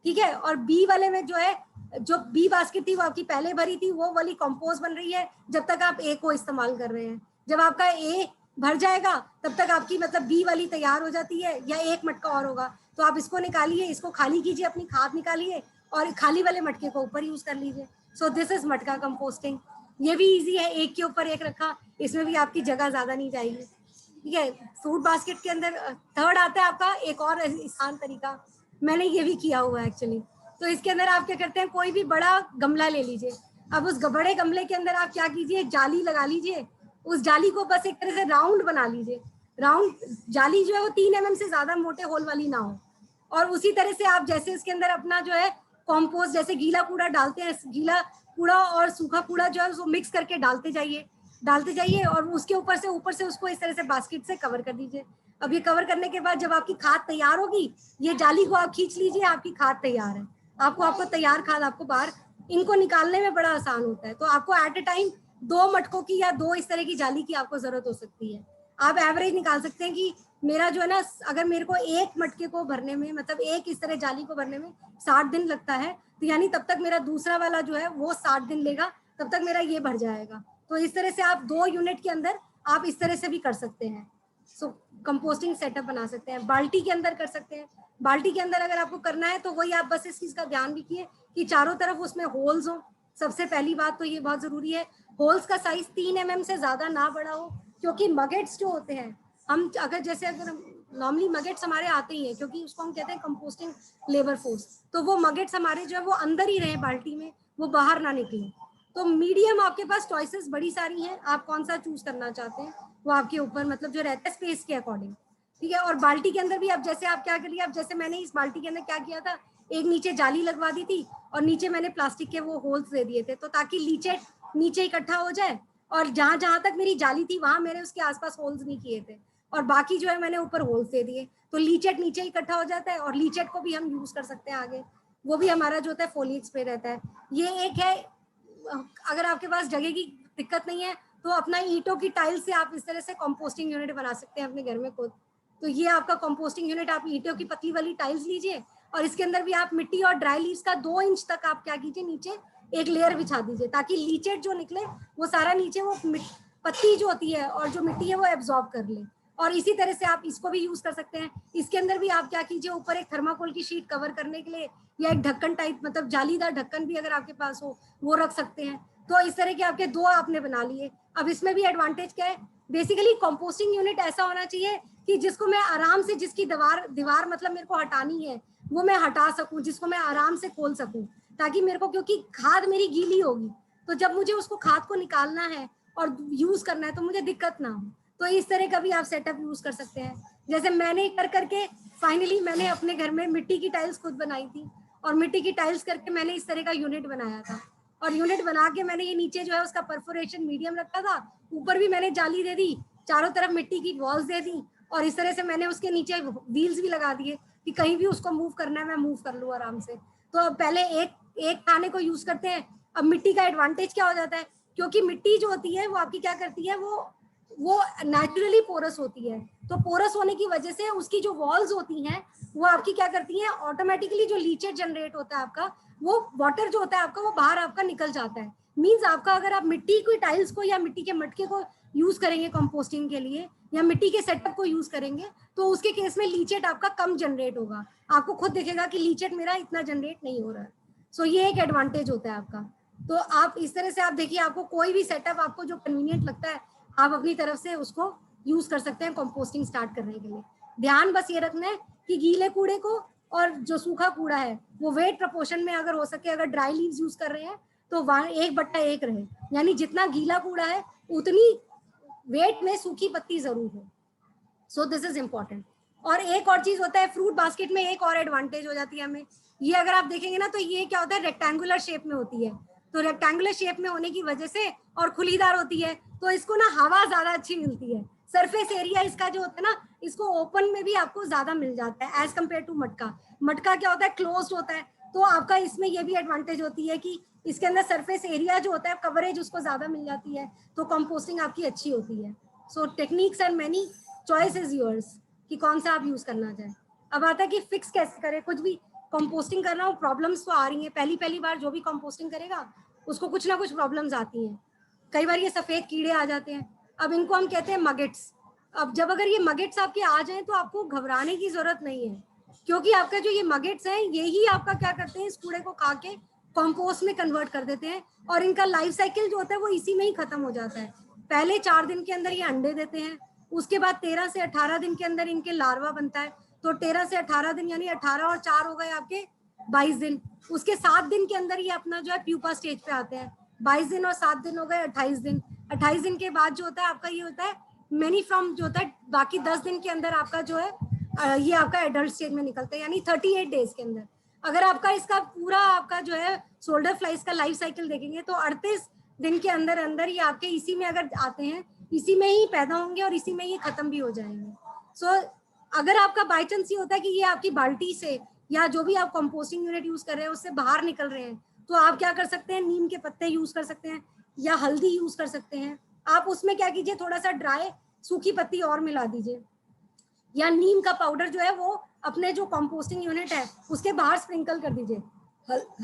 ठीक है, और बी वाले में जो है, जो बी बास्केट थी वो आपकी पहले भरी थी, वो वाली कंपोस्ट बन रही है जब तक आप ए को इस्तेमाल कर रहे हैं। जब आपका ए भर जाएगा तब तक आपकी मतलब बी वाली तैयार हो जाती है, या एक मटका और होगा। तो आप इसको निकालिए, इसको खाली कीजिए, अपनी खाद निकालिए और खाली वाले मटके को ऊपर यूज कर लीजिए। सो दिस इज मटका कंपोस्टिंग। ये भी इजी है, एक के ऊपर एक रखा, इसमें भी आपकी जगह ज्यादा नहीं जाएगी। ठीक है, फ्रूट बास्केट के अंदर थर्ड आता है आपका एक और आसान तरीका, मैंने ये भी किया हुआ है एक्चुअली। तो इसके अंदर आप क्या करते हैं, कोई भी बड़ा गमला ले लीजिए, अब उस बड़े गमले के अंदर आप क्या कीजिए, जाली लगा लीजिए, उस जाली को बस एक तरह से राउंड बना लीजिए। राउंड जाली जो है वो 3 mm से ज्यादा मोटे होल वाली ना हो, और उसी तरह से आप जैसे इसके अंदर अपना जो है कॉम्पोस्ट, जैसे गीला कूड़ा डालते हैं, गीला कूड़ा और सूखा कूड़ा जो है उसको मिक्स करके डालते जाइए और उसके ऊपर से उसको इस तरह से बास्केट से कवर कर दीजिए। अब ये कवर करने के बाद जब आपकी खाद तैयार होगी, ये जाली को आप खींच लीजिए, आपकी खाद तैयार है। आपको तैयार खाद आपको बाहर, इनको निकालने में बड़ा आसान होता है। तो आपको एट ए टाइम 2 मटकों की या 2 इस तरह की जाली की आपको जरूरत हो सकती है। आप एवरेज निकाल सकते हैं कि मेरा जो है ना, अगर मेरे को एक मटके को भरने में, मतलब एक इस तरह जाली को भरने में 60 दिन लगता है, तो यानी तब तक मेरा दूसरा वाला जो है वो 60 दिन लेगा, तब तक मेरा ये भर जाएगा। तो इस तरह से आप 2 यूनिट के अंदर आप इस तरह से भी कर सकते हैं। सो कंपोस्टिंग सेटअप बना सकते हैं। बाल्टी के अंदर कर सकते हैं। बाल्टी के अंदर अगर आपको करना है तो वही आप बस इस चीज का ध्यान रखिए कि चारों तरफ उसमें होल्स हो। सबसे पहली बात तो ये बहुत जरूरी है, होल्स का साइज 3 mm से ज्यादा ना बड़ा हो, क्योंकि मगेट्स जो होते हैं, हम अगर नॉर्मली मगेट्स हमारे आते ही हैं, क्योंकि उसको हम कहते हैं कंपोस्टिंग लेबर फोर्स, तो वो मगेट्स हमारे जो है वो अंदर ही रहे बाल्टी में, वो बाहर ना निकले। तो मीडियम आपके पास चॉइसेस बड़ी सारी हैं, आप कौन सा चूज करना चाहते हैं वो आपके ऊपर, मतलब जो रहता है स्पेस के अकॉर्डिंग। ठीक है, और बाल्टी के अंदर भी आप जैसे आप क्या करिए, अब जैसे मैंने इस बाल्टी के अंदर क्या किया था, एक नीचे जाली लगवा दी थी और नीचे मैंने प्लास्टिक के वो होल्स दे दिए थे, तो ताकि लीचेट नीचे इकट्ठा हो जाए, और जहां जहां तक मेरी जाली थी वहां मैंने उसके आसपास होल्स नहीं किए थे, और बाकी जो है मैंने ऊपर होल्स दे दिए, तो लीचेट नीचे इकट्ठा हो जाता है, और लीचेट को भी हम यूज कर सकते हैं आगे, वो भी हमारा जो होता है फोलिक स्प्रे रहता है। ये एक है, अगर आपके पास जगह की दिक्कत नहीं है तो अपना ईंटों की टाइल से आप इस तरह से कंपोस्टिंग यूनिट बना सकते हैं अपने घर में खुद। तो ये आपका कंपोस्टिंग यूनिट, आप ईंटों की पतली वाली टाइल्स लीजिए और इसके अंदर भी आप मिट्टी और ड्राई लीव्स का 2 इंच तक आप क्या कीजिए, नीचे एक लेयर बिछा दीजिए, ताकि लीचेट जो निकले वो सारा नीचे वो पत्ती जो होती है और जो मिट्टी है वो एब्जॉर्ब कर ले। और इसी तरह से आप इसको भी यूज कर सकते हैं। इसके अंदर भी आप क्या कीजिए, ऊपर एक थर्माकोल की शीट कवर करने के लिए, या एक ढक्कन टाइप, मतलब जालीदार ढक्कन भी अगर आपके पास हो वो रख सकते हैं। तो इस तरह के आपके 2 आपने बना लिए। अब इसमें भी एडवांटेज क्या है, बेसिकली कंपोस्टिंग यूनिट ऐसा होना चाहिए कि जिसको मैं आराम से, जिसकी दीवार मतलब मेरे को हटानी है वो मैं हटा सकूं, जिसको मैं आराम से खोल सकूं, ताकि मेरे को, क्योंकि खाद मेरी गीली होगी, तो जब मुझे उसको खाद को निकालना है और यूज करना है तो मुझे दिक्कत ना हो। तो इस तरह का भी आप सेटअप यूज कर सकते हैं। जैसे मैंने करके फाइनली मैंने अपने घर में मिट्टी की टाइल्स खुद बनाई थी, और मिट्टी की टाइल्स करके मैंने इस तरह का यूनिट बनाया था, और यूनिट बना के मैंने ये नीचे जो है उसका परफोरेशन मीडियम रखा था, ऊपर भी मैंने जाली दे दी, चारों तरफ मिट्टी की वॉल्स दे दी, और इस तरह से मैंने उसके नीचे व्हील्स भी लगा दिए कि कहीं भी उसको मूव करना है मैं मूव कर लूँ आराम से। तो अब पहले एक खाने को यूज करते हैं। अब मिट्टी का एडवांटेज क्या हो जाता है, क्योंकि मिट्टी जो होती है वो आपकी क्या करती है, वो नेचुरली पोरस होती है, तो पोरस होने की वजह से उसकी जो वॉल्स होती हैं वो आपकी क्या करती हैं, ऑटोमेटिकली जो लीचेट जनरेट होता है आपका, वो वाटर जो होता है आपका वो बाहर आपका निकल जाता है। मींस आपका, अगर आप मिट्टी की टाइल्स को या मिट्टी के मटके को यूज करेंगे कंपोस्टिंग के लिए, या मिट्टी के सेटअप को यूज करेंगे, तो उसके केस में लीचेट आपका कम जनरेट होगा। आपको खुद दिखेगा कि लीचेट मेरा इतना जनरेट नहीं हो रहा है। सो ये एक एडवांटेज होता है आपका। तो आप इस तरह से आप देखिए, आपको कोई भी सेटअप आपको जो कन्वीनियंट लगता है आप अपनी तरफ से उसको यूज कर सकते हैं कंपोस्टिंग स्टार्ट करने के लिए। ध्यान बस ये रखना है कि गीले कूड़े को और जो सूखा कूड़ा है वो वेट प्रपोर्शन में अगर हो सके, अगर ड्राई लीव्स यूज कर रहे हैं तो 1/1 रहे, यानी जितना गीला कूड़ा है उतनी वेट में सूखी पत्ती जरूर हो। So this is important. और एक और चीज होता है, फ्रूट बास्केट में एक और एडवांटेज हो जाती है हमें, ये अगर आप देखेंगे ना तो ये क्या होता है, रेक्टेंगुलर शेप में होती है, तो रेक्टेंगुलर शेप में होने की वजह से और खुलीदार होती है, तो इसको ना हवा ज्यादा अच्छी मिलती है। सरफेस एरिया इसका जो होता है ना, इसको ओपन में भी आपको ज्यादा मिल जाता है एज कम्पेयर टू मटका। मटका क्या होता है, क्लोज्ड होता है, तो आपका इसमें ये भी एडवांटेज होती है कि इसके अंदर सरफेस एरिया जो होता है, कवरेज उसको ज्यादा मिल जाती है, तो कंपोस्टिंग आपकी अच्छी होती है। So techniques and many, choice is yours कि कौन सा आप यूज करना चाहें। अब आता है कि फिक्स कैसे करें, कुछ भी कंपोस्टिंग करना हो, प्रॉब्लम्स तो आ रही हैं, पहली बार जो भी कंपोस्टिंग करेगा उसको कुछ ना कुछ प्रॉब्लम्स आती हैं। कई बार ये सफेद कीड़े आ जाते हैं, अब इनको हम कहते हैं मगेट्स। अब जब अगर ये मगेट्स आपके आ जाएं तो आपको घबराने की जरूरत नहीं है, क्योंकि आपका जो ये मगेट्स हैं यही आपका क्या करते हैं, इस कूड़े को खा के कंपोस्ट में कन्वर्ट कर देते हैं, और इनका लाइफ साइकिल जो होता है वो इसी में ही खत्म हो जाता है। पहले 4 दिन के अंदर ये अंडे देते हैं, उसके बाद 13 से 18 दिन के अंदर इनके लार्वा बनता है, तो 13 से 18 दिन यानी 18 और 4 हो गए आपके 22 दिन। उसके 7 दिन के अंदर ये अपना जो है प्यूपा स्टेज पे आते हैं, 22 दिन और 7 दिन हो गए 28 दिन। 28 दिन के बाद जो होता है आपका ये होता है मैनी फ्रॉम जो होता है, बाकी 10 दिन के अंदर आपका जो है ये आपका एडल्ट स्टेज में निकलता है, यानी 38 डेज के अंदर। अगर आपका इसका पूरा आपका जो है शोल्डर फ्लाइज का लाइफ साइकिल देखेंगे तो 38 दिन के अंदर अंदर ये आपके इसी में अगर आते हैं, इसी में ही पैदा होंगे और इसी में ही खत्म भी हो जाएंगे। सो अगर आपका बाई चांस ये होता है कि ये आपकी बाल्टी से या जो भी आप कंपोस्टिंग यूनिट यूज कर रहे हैं उससे बाहर निकल रहे हैं, तो आप क्या कर सकते हैं, नीम के पत्ते यूज कर सकते हैं या हल्दी यूज कर सकते हैं। आप उसमें क्या कीजिए, थोड़ा सा ड्राई सूखी पत्ती और मिला दीजिए, या नीम का पाउडर जो है वो अपने जो कंपोस्टिंग यूनिट है उसके बाहर स्प्रिंकल कर दीजिए,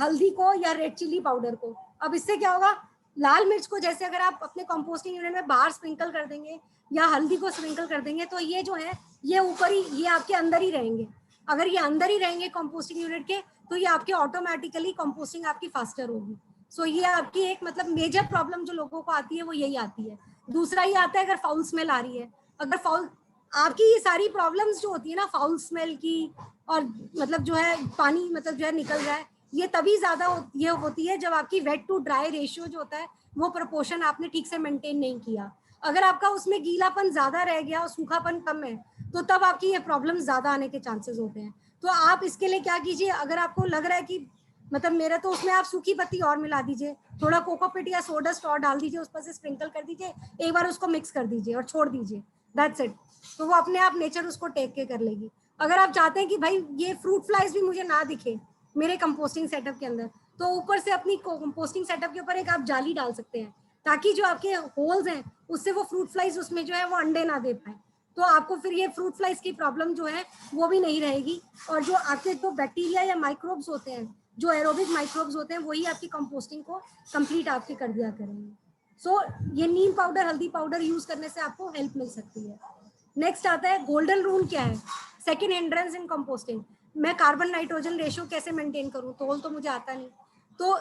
हल्दी को या रेड चिली पाउडर को। अब इससे क्या होगा, लाल मिर्च को जैसे अगर आप अपने कंपोस्टिंग यूनिट में बाहर स्प्रिंकल कर देंगे या हल्दी को स्प्रिंकल कर देंगे, तो ये जो है ये ऊपर ही, ये आपके अंदर ही रहेंगे। अगर ये अंदर ही रहेंगे कंपोस्टिंग यूनिट के, तो ये आपके ऑटोमेटिकली कंपोस्टिंग आपकी फास्टर होगी। सो ये आपकी एक मतलब मेजर प्रॉब्लम जो लोगों को आती है वो यही आती है। दूसरा ये आता है अगर फाउल स्मेल आ रही है, अगर फाउल आपकी ये सारी प्रॉब्लम्स जो होती है ना फाउल स्मेल की, और मतलब जो है पानी मतलब जो है निकल रहा है, ये तभी ज्यादा ये होती है जब आपकी वेट टू ड्राई रेशियो जो होता है वो प्रोपोर्शन आपने ठीक से मेंटेन नहीं किया। अगर आपका उसमें गीलापन ज्यादा रह गया और सूखापन कम है, तो तब आपकी ये प्रॉब्लम ज्यादा आने के चांसेस होते हैं। तो आप इसके लिए क्या कीजिए, अगर आपको लग रहा है कि मतलब मेरा, तो उसमें आप सूखी पत्ती और मिला दीजिए, थोड़ा कोकोपीट या सोडा और डाल दीजिए, उस पर से स्प्रिंकल कर दीजिए, एक बार उसको मिक्स कर दीजिए और छोड़ दीजिए, दैट्स इट। तो वो अपने आप नेचर उसको टेक के कर लेगी। अगर आप चाहते हैं कि भाई ये फ्रूट फ्लाइज भी मुझे ना दिखे मेरे कंपोस्टिंग सेटअप के अंदर, तो ऊपर से अपनी कंपोस्टिंग सेटअप के ऊपर एक आप जाली डाल सकते हैं, ताकि जो आपके होल्स हैं उससे वो फ्रूट फ्लाइज उसमें जो है वो अंडे ना दे पाए, तो आपको फिर ये फ्रूट फ्लाइज की प्रॉब्लम जो है वो भी नहीं रहेगी। और जो आपके जो बैक्टीरिया या माइक्रोब्स होते हैं, जो एरोबिक माइक्रोब्स होते हैं, वही आपकी कंपोस्टिंग को कंप्लीट आपकी कर दिया करेंगे। सो ये नीम पाउडर, हल्दी पाउडर यूज करने से आपको हेल्प मिल सकती है। नेक्स्ट आता है गोल्डन रूल क्या है, सेकेंड हिंड्रेंस इन कंपोस्टिंग। मैं कार्बन नाइट्रोजन रेशियो कैसे मेंटेन करूं, तोल तो मुझे आता नहीं। तो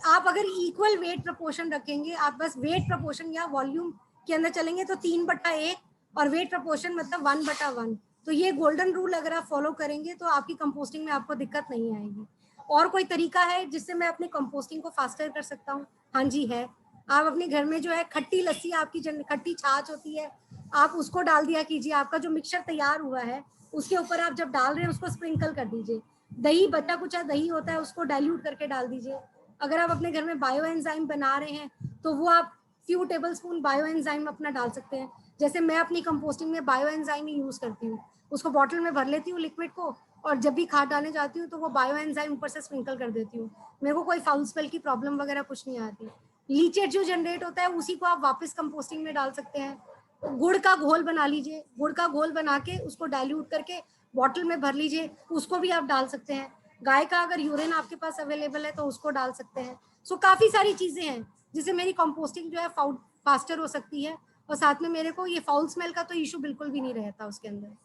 आप अगर इक्वल वेट प्रपोर्शन रखेंगे, आप बस वेट प्रपोर्शन या वॉल्यूम के अंदर चलेंगे तो 3/1 और वेट प्रपोर्शन मतलब 1/1। तो ये गोल्डन रूल अगर आप फॉलो करेंगे तो आपकी कंपोस्टिंग में आपको दिक्कत नहीं आएगी। और कोई तरीका है जिससे मैं अपनी कंपोस्टिंग को फास्टर कर सकता हूँ? हाँ जी है। आप अपने घर में जो है खट्टी लस्सी, आपकी खट्टी छाछ होती है, आप उसको डाल दिया कीजिए। आपका जो मिक्सचर तैयार हुआ है उसके ऊपर आप जब डाल रहे हैं उसको स्प्रिंकल कर दीजिए। दही, बचा कुचा दही होता है, उसको डाइल्यूट करके डाल दीजिए। अगर आप अपने घर में बायो एंजाइम बना रहे हैं तो वो आप few table spoon bio enzyme अपना डाल सकते हैं। जैसे मैं अपनी कंपोस्टिंग में बायो एंजाइम ही यूज करती हूँ, उसको बॉटल में भर लेती हूँ लिक्विड को, और जब भी खाद डालने जाती हूँ तो वो बायो एंजाइम ऊपर से स्प्रिंकल कर देती हूँ। मेरे को कोई फाउल स्मेल की प्रॉब्लम वगैरह कुछ नहीं आती। लीचेट जो जनरेट होता है उसी को आप वापस कंपोस्टिंग में डाल सकते हैं। गुड़ का घोल बना लीजिए, गुड़ का घोल बना के उसको डाइल्यूट करके बॉटल में भर लीजिए, उसको भी आप डाल सकते हैं। गाय का अगर यूरिन आपके पास अवेलेबल है तो उसको डाल सकते हैं। सो काफी सारी चीजें हैं जिससे मेरी कंपोस्टिंग जो है फास्टर हो सकती है, और साथ में मेरे को ये फाउल स्मेल का तो इशू बिल्कुल भी नहीं रहता उसके अंदर।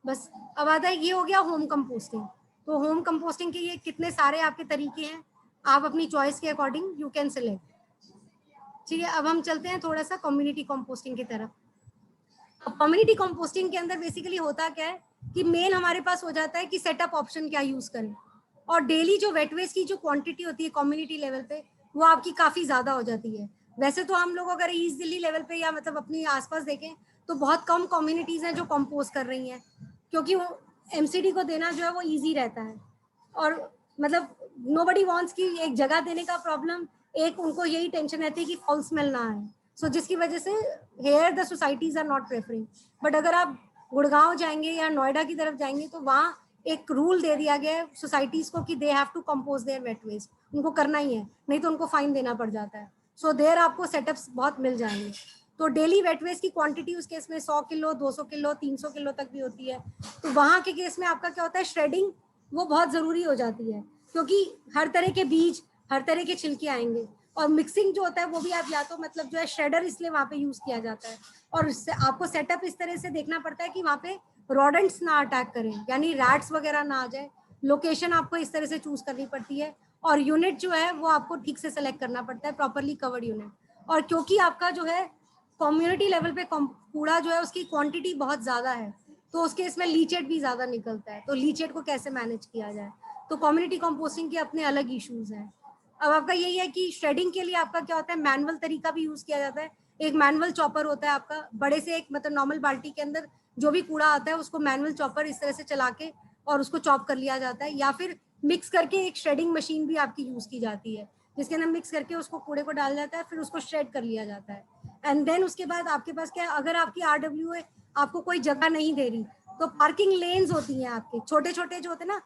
बस अब आता है, ये हो गया होम कंपोस्टिंग। तो होम कंपोस्टिंग के ये कितने सारे आपके तरीके हैं, आप अपनी चॉइस के अकॉर्डिंग यू कैन सिलेक्ट। ठीक है, अब हम चलते हैं थोड़ा सा कम्युनिटी कंपोस्टिंग की तरफ। अब कम्युनिटी कंपोस्टिंग के अंदर बेसिकली होता क्या है कि मेन हमारे पास हो जाता है कि सेटअप ऑप्शन क्या यूज करें, और डेली जो वेट वेस्ट की जो क्वांटिटी होती है कम्युनिटी लेवल पे वो आपकी काफी ज्यादा हो जाती है। वैसे तो हम लोग अगर ईस्ट दिल्ली लेवल पे या मतलब अपनी आसपास देखें तो बहुत कम कम्युनिटीज हैं जो कंपोस्ट कर रही हैं, क्योंकि वो एमसीडी को देना जो है वो ईजी रहता है। और मतलब नोबडी वांट्स की एक जगह देने का प्रॉब्लम, एक उनको यही टेंशन रहती है कि फाउल स्मेल ना आए। सो जिसकी वजह से here the societies are not preferring. But अगर आप गुड़गांव जाएंगे या नोएडा की तरफ जाएंगे तो वहाँ एक रूल दे दिया गया है सोसाइटीज को कि they have to compose their wet waste, उनको करना ही है, नहीं तो उनको फाइन देना पड़ जाता है। सो देयर आपको सेटअप्स बहुत मिल जाएंगे। तो डेली वेट वेस्ट की क्वांटिटी उस केस में 100 किलो, 200 किलो, 300 किलो तक भी होती है। तो वहाँ के केस में आपका क्या होता है, श्रेडिंग वो बहुत जरूरी हो जाती है, क्योंकि हर तरह के बीज, हर तरह के छिलके आएंगे। और मिक्सिंग जो होता है वो भी आप या तो मतलब जो है श्रेडर इसलिए वहाँ पे यूज किया जाता है, और आपको सेटअप इस तरह से देखना पड़ता है कि वहाँ पे रोडेंट्स ना अटैक करें, यानी रैट्स वगैरह ना आ जाए। लोकेशन आपको इस तरह से चूज करनी पड़ती है, और यूनिट जो है वो आपको ठीक से सेलेक्ट करना पड़ता है, प्रॉपरली कवर्ड यूनिट। और क्योंकि आपका जो है कम्युनिटी लेवल पे कूड़ा जो है उसकी क्वांटिटी बहुत ज्यादा है, तो उसके इसमें लीचेट भी ज्यादा निकलता है, तो लीचेट को कैसे मैनेज किया जाए, तो कम्युनिटी कंपोस्टिंग के अपने अलग इश्यूज हैं। अब आपका यही है कि श्रेडिंग के लिए आपका क्या होता है, मैनुअल तरीका भी यूज किया जाता है। एक मैनुअल चॉपर होता है आपका, बड़े से एक मतलब नॉर्मल बाल्टी के अंदर जो भी कूड़ा आता है उसको मैनुअल चॉपर इस तरह से चला के और उसको चॉप कर लिया जाता है, या फिर मिक्स करके एक श्रेडिंग मशीन भी आपकी यूज की जाती है, जिसके अंदर मिक्स करके उसको कूड़े को डाल जाता है, फिर उसको श्रेड कर लिया जाता है। एंड देन उसके बाद आपके पास क्या, अगर आपकी RWA आपको कोई जगह नहीं दे रही, तो पार्किंग लेन्स होती हैं आपके, छोटे छोटे जो होते हैं ना,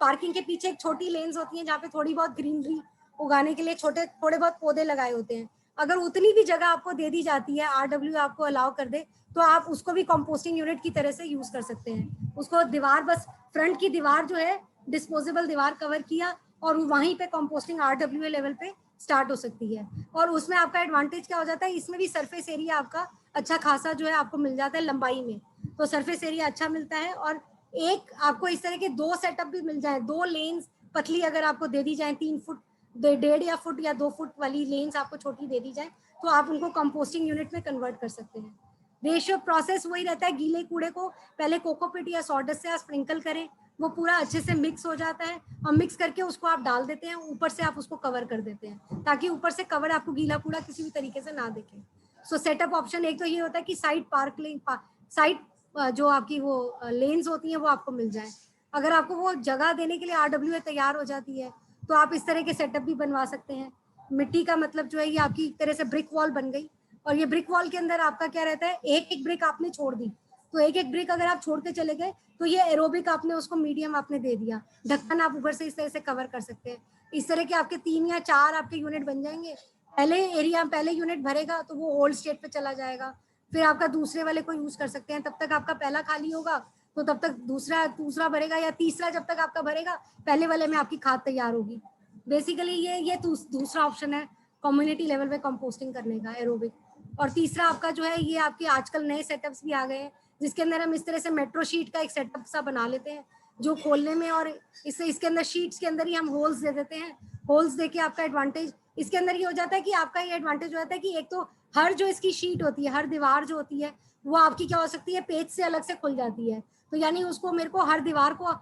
पार्किंग के पीछे एक छोटी लेन्स होती हैं जहाँ पे थोड़ी बहुत ग्रीनरी उगाने के लिए थोड़े बहुत पौधे लगाए होते हैं। अगर उतनी भी जगह आपको दे दी जाती है, RWA आपको अलाउ कर दे, तो आप उसको भी कंपोस्टिंग यूनिट की तरह से यूज कर सकते हैं। उसको दीवार, बस फ्रंट की दीवार जो है डिस्पोजेबल दीवार कवर किया, और वहीं पे कंपोस्टिंग RWA लेवल पे स्टार्ट हो सकती है। और उसमें आपका एडवांटेज क्या हो जाता है, इसमें भी सरफेस एरिया आपका अच्छा खासा जो है आपको मिल जाता है लंबाई में, तो सरफेस एरिया अच्छा मिलता है। और एक आपको इस तरह के 2 सेटअप भी मिल जाए, 2 लेन्स पतली अगर आपको दे दी जाए, 3 फुट 1.5 फुट या 2 फुट वाली लेन्स आपको छोटी दे दी जाए, तो आप उनको कंपोस्टिंग यूनिट में कन्वर्ट कर सकते हैं। रेशियो प्रोसेस वही रहता है, गीले कूड़े को पहले कोकोपीट या सॉडस्ट से आप स्प्रिंकल करें, वो पूरा अच्छे से मिक्स हो जाता है, और मिक्स करके उसको आप डाल देते हैं, ऊपर से आप उसको कवर कर देते हैं, ताकि ऊपर से कवर आपको गीला कूड़ा किसी भी तरीके से ना दिखे। सो सेटअप ऑप्शन एक तो ये होता है कि साइड जो आपकी वो लेन्स होती हैं वो आपको मिल जाए। अगर आपको वो जगह देने के लिए RWA तैयार हो जाती है, तो आप इस तरह के सेटअप भी बनवा सकते हैं। मिट्टी का मतलब जो है ये आपकी एक तरह से ब्रिक वॉल बन गई, और ये ब्रिक वॉल के अंदर आपका क्या रहता है, एक एक ब्रिक आपने छोड़ दी, तो एक एक ब्रिक अगर आप छोड़ के चले गए, तो ये एरोबिक आपने उसको मीडियम आपने दे दिया, ढक्कन आप ऊपर से इस तरह से कवर कर सकते हैं। इस तरह के आपके 3 या 4 आपके यूनिट बन जाएंगे। पहले यूनिट भरेगा तो वो ओल्ड स्टेट पे चला जाएगा, फिर आपका दूसरे वाले को यूज कर सकते हैं, तब तक आपका पहला खाली होगा, तो तब तक दूसरा भरेगा, या तीसरा जब तक आपका भरेगा पहले वाले में आपकी खाद तैयार होगी। बेसिकली ये दूसरा ऑप्शन है कम्युनिटी लेवल पे कंपोस्टिंग करने का, एरोबिक। और तीसरा आपका जो है, ये आपके आजकल नए सेटअप्स भी आ गए हैं, जिसके अंदर हम इस तरह से मेट्रो शीट का एक सेटअप सा बना लेते हैं, जो खोलने में, और इसके अंदर शीट्स के अंदर ही हम होल्स दे देते हैं। होल्स देके आपका एडवांटेज इसके अंदर ये हो जाता है कि आपका ये एडवांटेज हो जाता है कि एक तो हर जो इसकी शीट होती है, हर दीवार जो होती है, वो आपकी क्या हो सकती है, पेज से अलग से खुल जाती है, तो यानी उसको मेरे को हर दीवार को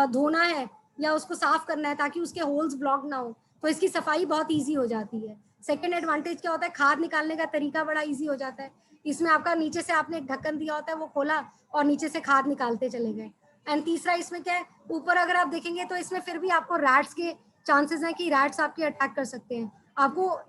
धोना है या उसको साफ करना है ताकि उसके होल्स ब्लॉक ना हो, तो इसकी सफाई बहुत ईजी हो जाती है। सेकेंड एडवांटेज क्या होता है, खाद निकालने का तरीका बड़ा ईजी हो जाता है। इसमें आपका नीचे से आपने एक ढक्कन दिया होता है, वो खोला और नीचे से खाद निकालते चले गए। एंड तीसरा इसमें क्या है, ऊपर अगर आप देखेंगे तो इसमें फिर भी आपको रैट्स के चांसेस हैं कि रैट्स आपके अटैक कर सकते हैं। आपको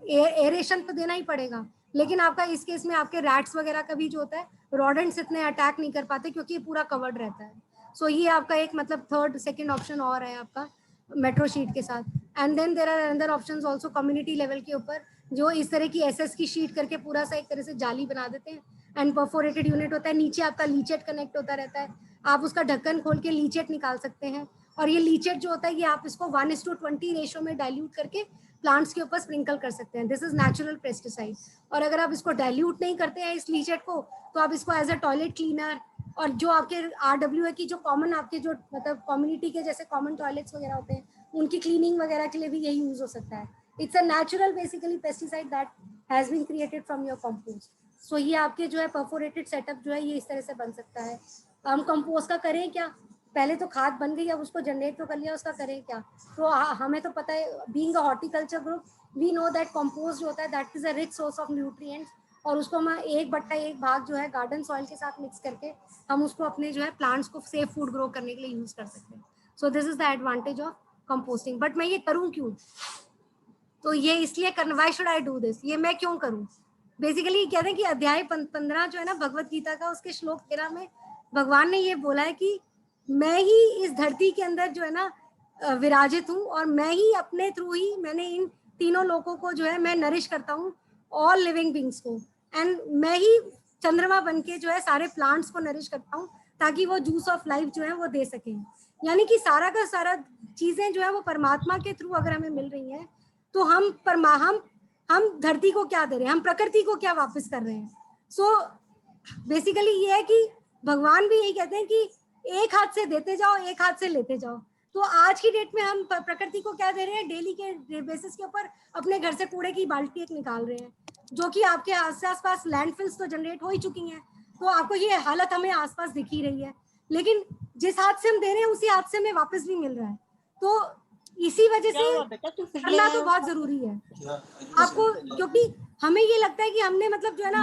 एरेशन तो देना ही पड़ेगा, लेकिन आपका इस केस में आपके रैट्स वगैरह का भी जो होता है, रोडेंट्स इतने अटैक नहीं कर पाते क्योंकि ये पूरा कवर्ड रहता है। सो ये आपका एक मतलब सेकंड ऑप्शन और है आपका मेट्रो शीट के साथ। And then there are another options also community level के ऊपर, जो इस तरह की एसएस की शीट करके पूरा सा एक तरह से जाली बना देते हैं, एंड परफोरेटेड यूनिट होता है, नीचे आपका लीचेट कनेक्ट होता रहता है, आप उसका ढक्कन खोल के लीचेट निकाल सकते हैं। और ये लीचेट जो होता है, ये आप इसको 1:20 रेशो में डाइल्यूट करके प्लांट्स के ऊपर स्प्रिंकल कर सकते हैं। This is natural pesticide. और अगर आप इसको डाइल्यूट नहीं करते हैं इस लीचेट को, तो आप इसको एज अ टॉयलेट क्लीनर, और जो आपके RWA की जो कॉमन आपके जो मतलब कम्युनिटी के जैसे कॉमन टॉयलेट्स वगैरह होते हैं, उनकी क्लीनिंग वगैरह के लिए भी यही यूज हो सकता है। It's a natural basically pesticide that has been created from your compost. So ये आपके जो है परफोरेटेड सेटअप जो है ये इस तरह से बन सकता है। हम कंपोस्ट का करें क्या, पहले तो खाद बन गई, अब उसको जनरेट तो कर लिया, उसका करें क्या। तो हमें तो पता है, being a horticulture group we know that compost जो होता है that is a rich source of nutrients, और उसको हम 1/1 भाग जो है गार्डन सॉइल के साथ मिक्स करके हम उसको अपने जो है प्लांट्स को सेफ फूड ग्रो करने के लिए यूज कर सकते हैं। So this is the advantage of composting. But मैं ये करूँ क्यों, तो ये इसलिए करना, why should I do this, ये मैं क्यों करूँ। बेसिकली कहते हैं कि अध्याय 15 जो है ना भगवत गीता का, उसके श्लोक 13 में भगवान ने ये बोला है कि मैं ही इस धरती के अंदर जो है ना विराजित हूँ, और मैं ही अपने थ्रू ही मैंने इन तीनों लोगों को जो है मैं नरिश करता हूँ, ऑल लिविंग बींग्स को। एंड मैं ही चंद्रमा बन के जो है सारे प्लांट्स को नरिश करता हूँ, ताकि वो जूस ऑफ लाइफ जो है वो दे सकें। यानी कि सारा चीजें जो है वो परमात्मा के थ्रू अगर हमें मिल रही हैं, तो हम हम धरती को क्या दे रहे हैं, हम प्रकृति को क्या वापस कर रहे हैं. सो बेसिकली ये है कि भगवान भी यही कहते हैं कि एक हाथ से देते जाओ, एक हाथ से लेते जाओ. तो आज की डेट में हम प्रकृति को क्या दे रहे हैं, डेली के बेसिस के ऊपर अपने घर से कूड़े की बाल्टी एक निकाल रहे हैं, जो कि आपके आसपास लैंडफिल्स तो जनरेट हो ही चुकी हैं. तो आपको ये हालत हमें आसपास दिख ही रही है, लेकिन जिस हाथ से हम दे रहे हैं उसी हाथ से हमें वापस भी मिल रहा है. तो इसी वजह से करना तो बहुत जरूरी है आपको, क्योंकि हमें ये लगता है कि हमने मतलब जो है ना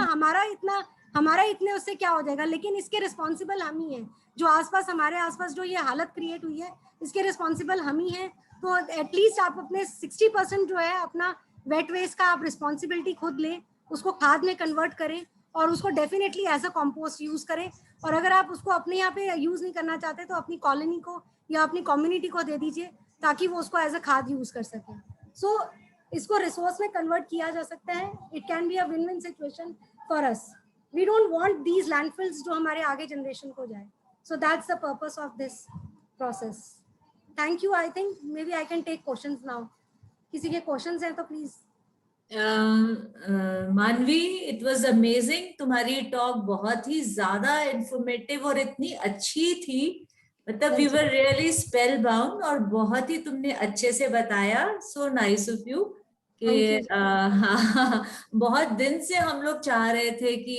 हमारा इतने उससे क्या हो जाएगा, लेकिन इसके रिस्पॉन्सिबल हम ही हैं. जो आसपास हमारे आसपास जो ये हालत क्रिएट हुई है, इसके रिस्पॉन्सिबल हम ही हैं. तो एटलीस्ट आप अपने 60% जो है अपना वेट वेस्ट का आप रिस्पॉन्सिबिलिटी खुद लें, उसको खाद में कन्वर्ट करें और उसको definitely as a compost use करें. और अगर आप उसको अपने यहाँ पे यूज नहीं करना चाहते तो अपनी कॉलोनी को या अपनी कम्युनिटी को दे दीजिए, ताकि वो उसको एज अ खाद यूज कर सके. सो इसको रिसोर्स में कन्वर्ट किया जा सकता है. It can be a win win situation for us. We don't want these landfills जो हमारे आगे जनरेशन को जाए. So that's the purpose of this process. Thank you. I think may be I can take questions now. किसी के questions हैं तो please. Manvi, it was amazing. तुम्हारी टॉक बहुत ही ज्यादा इंफॉर्मेटिव और इतनी अच्छी थी, मतलब we were really spellbound, और बहुत ही तुमने अच्छे से बताया. सो नाइस ऑफ यू कि हाँ, बहुत दिन से हम लोग चाह रहे थे कि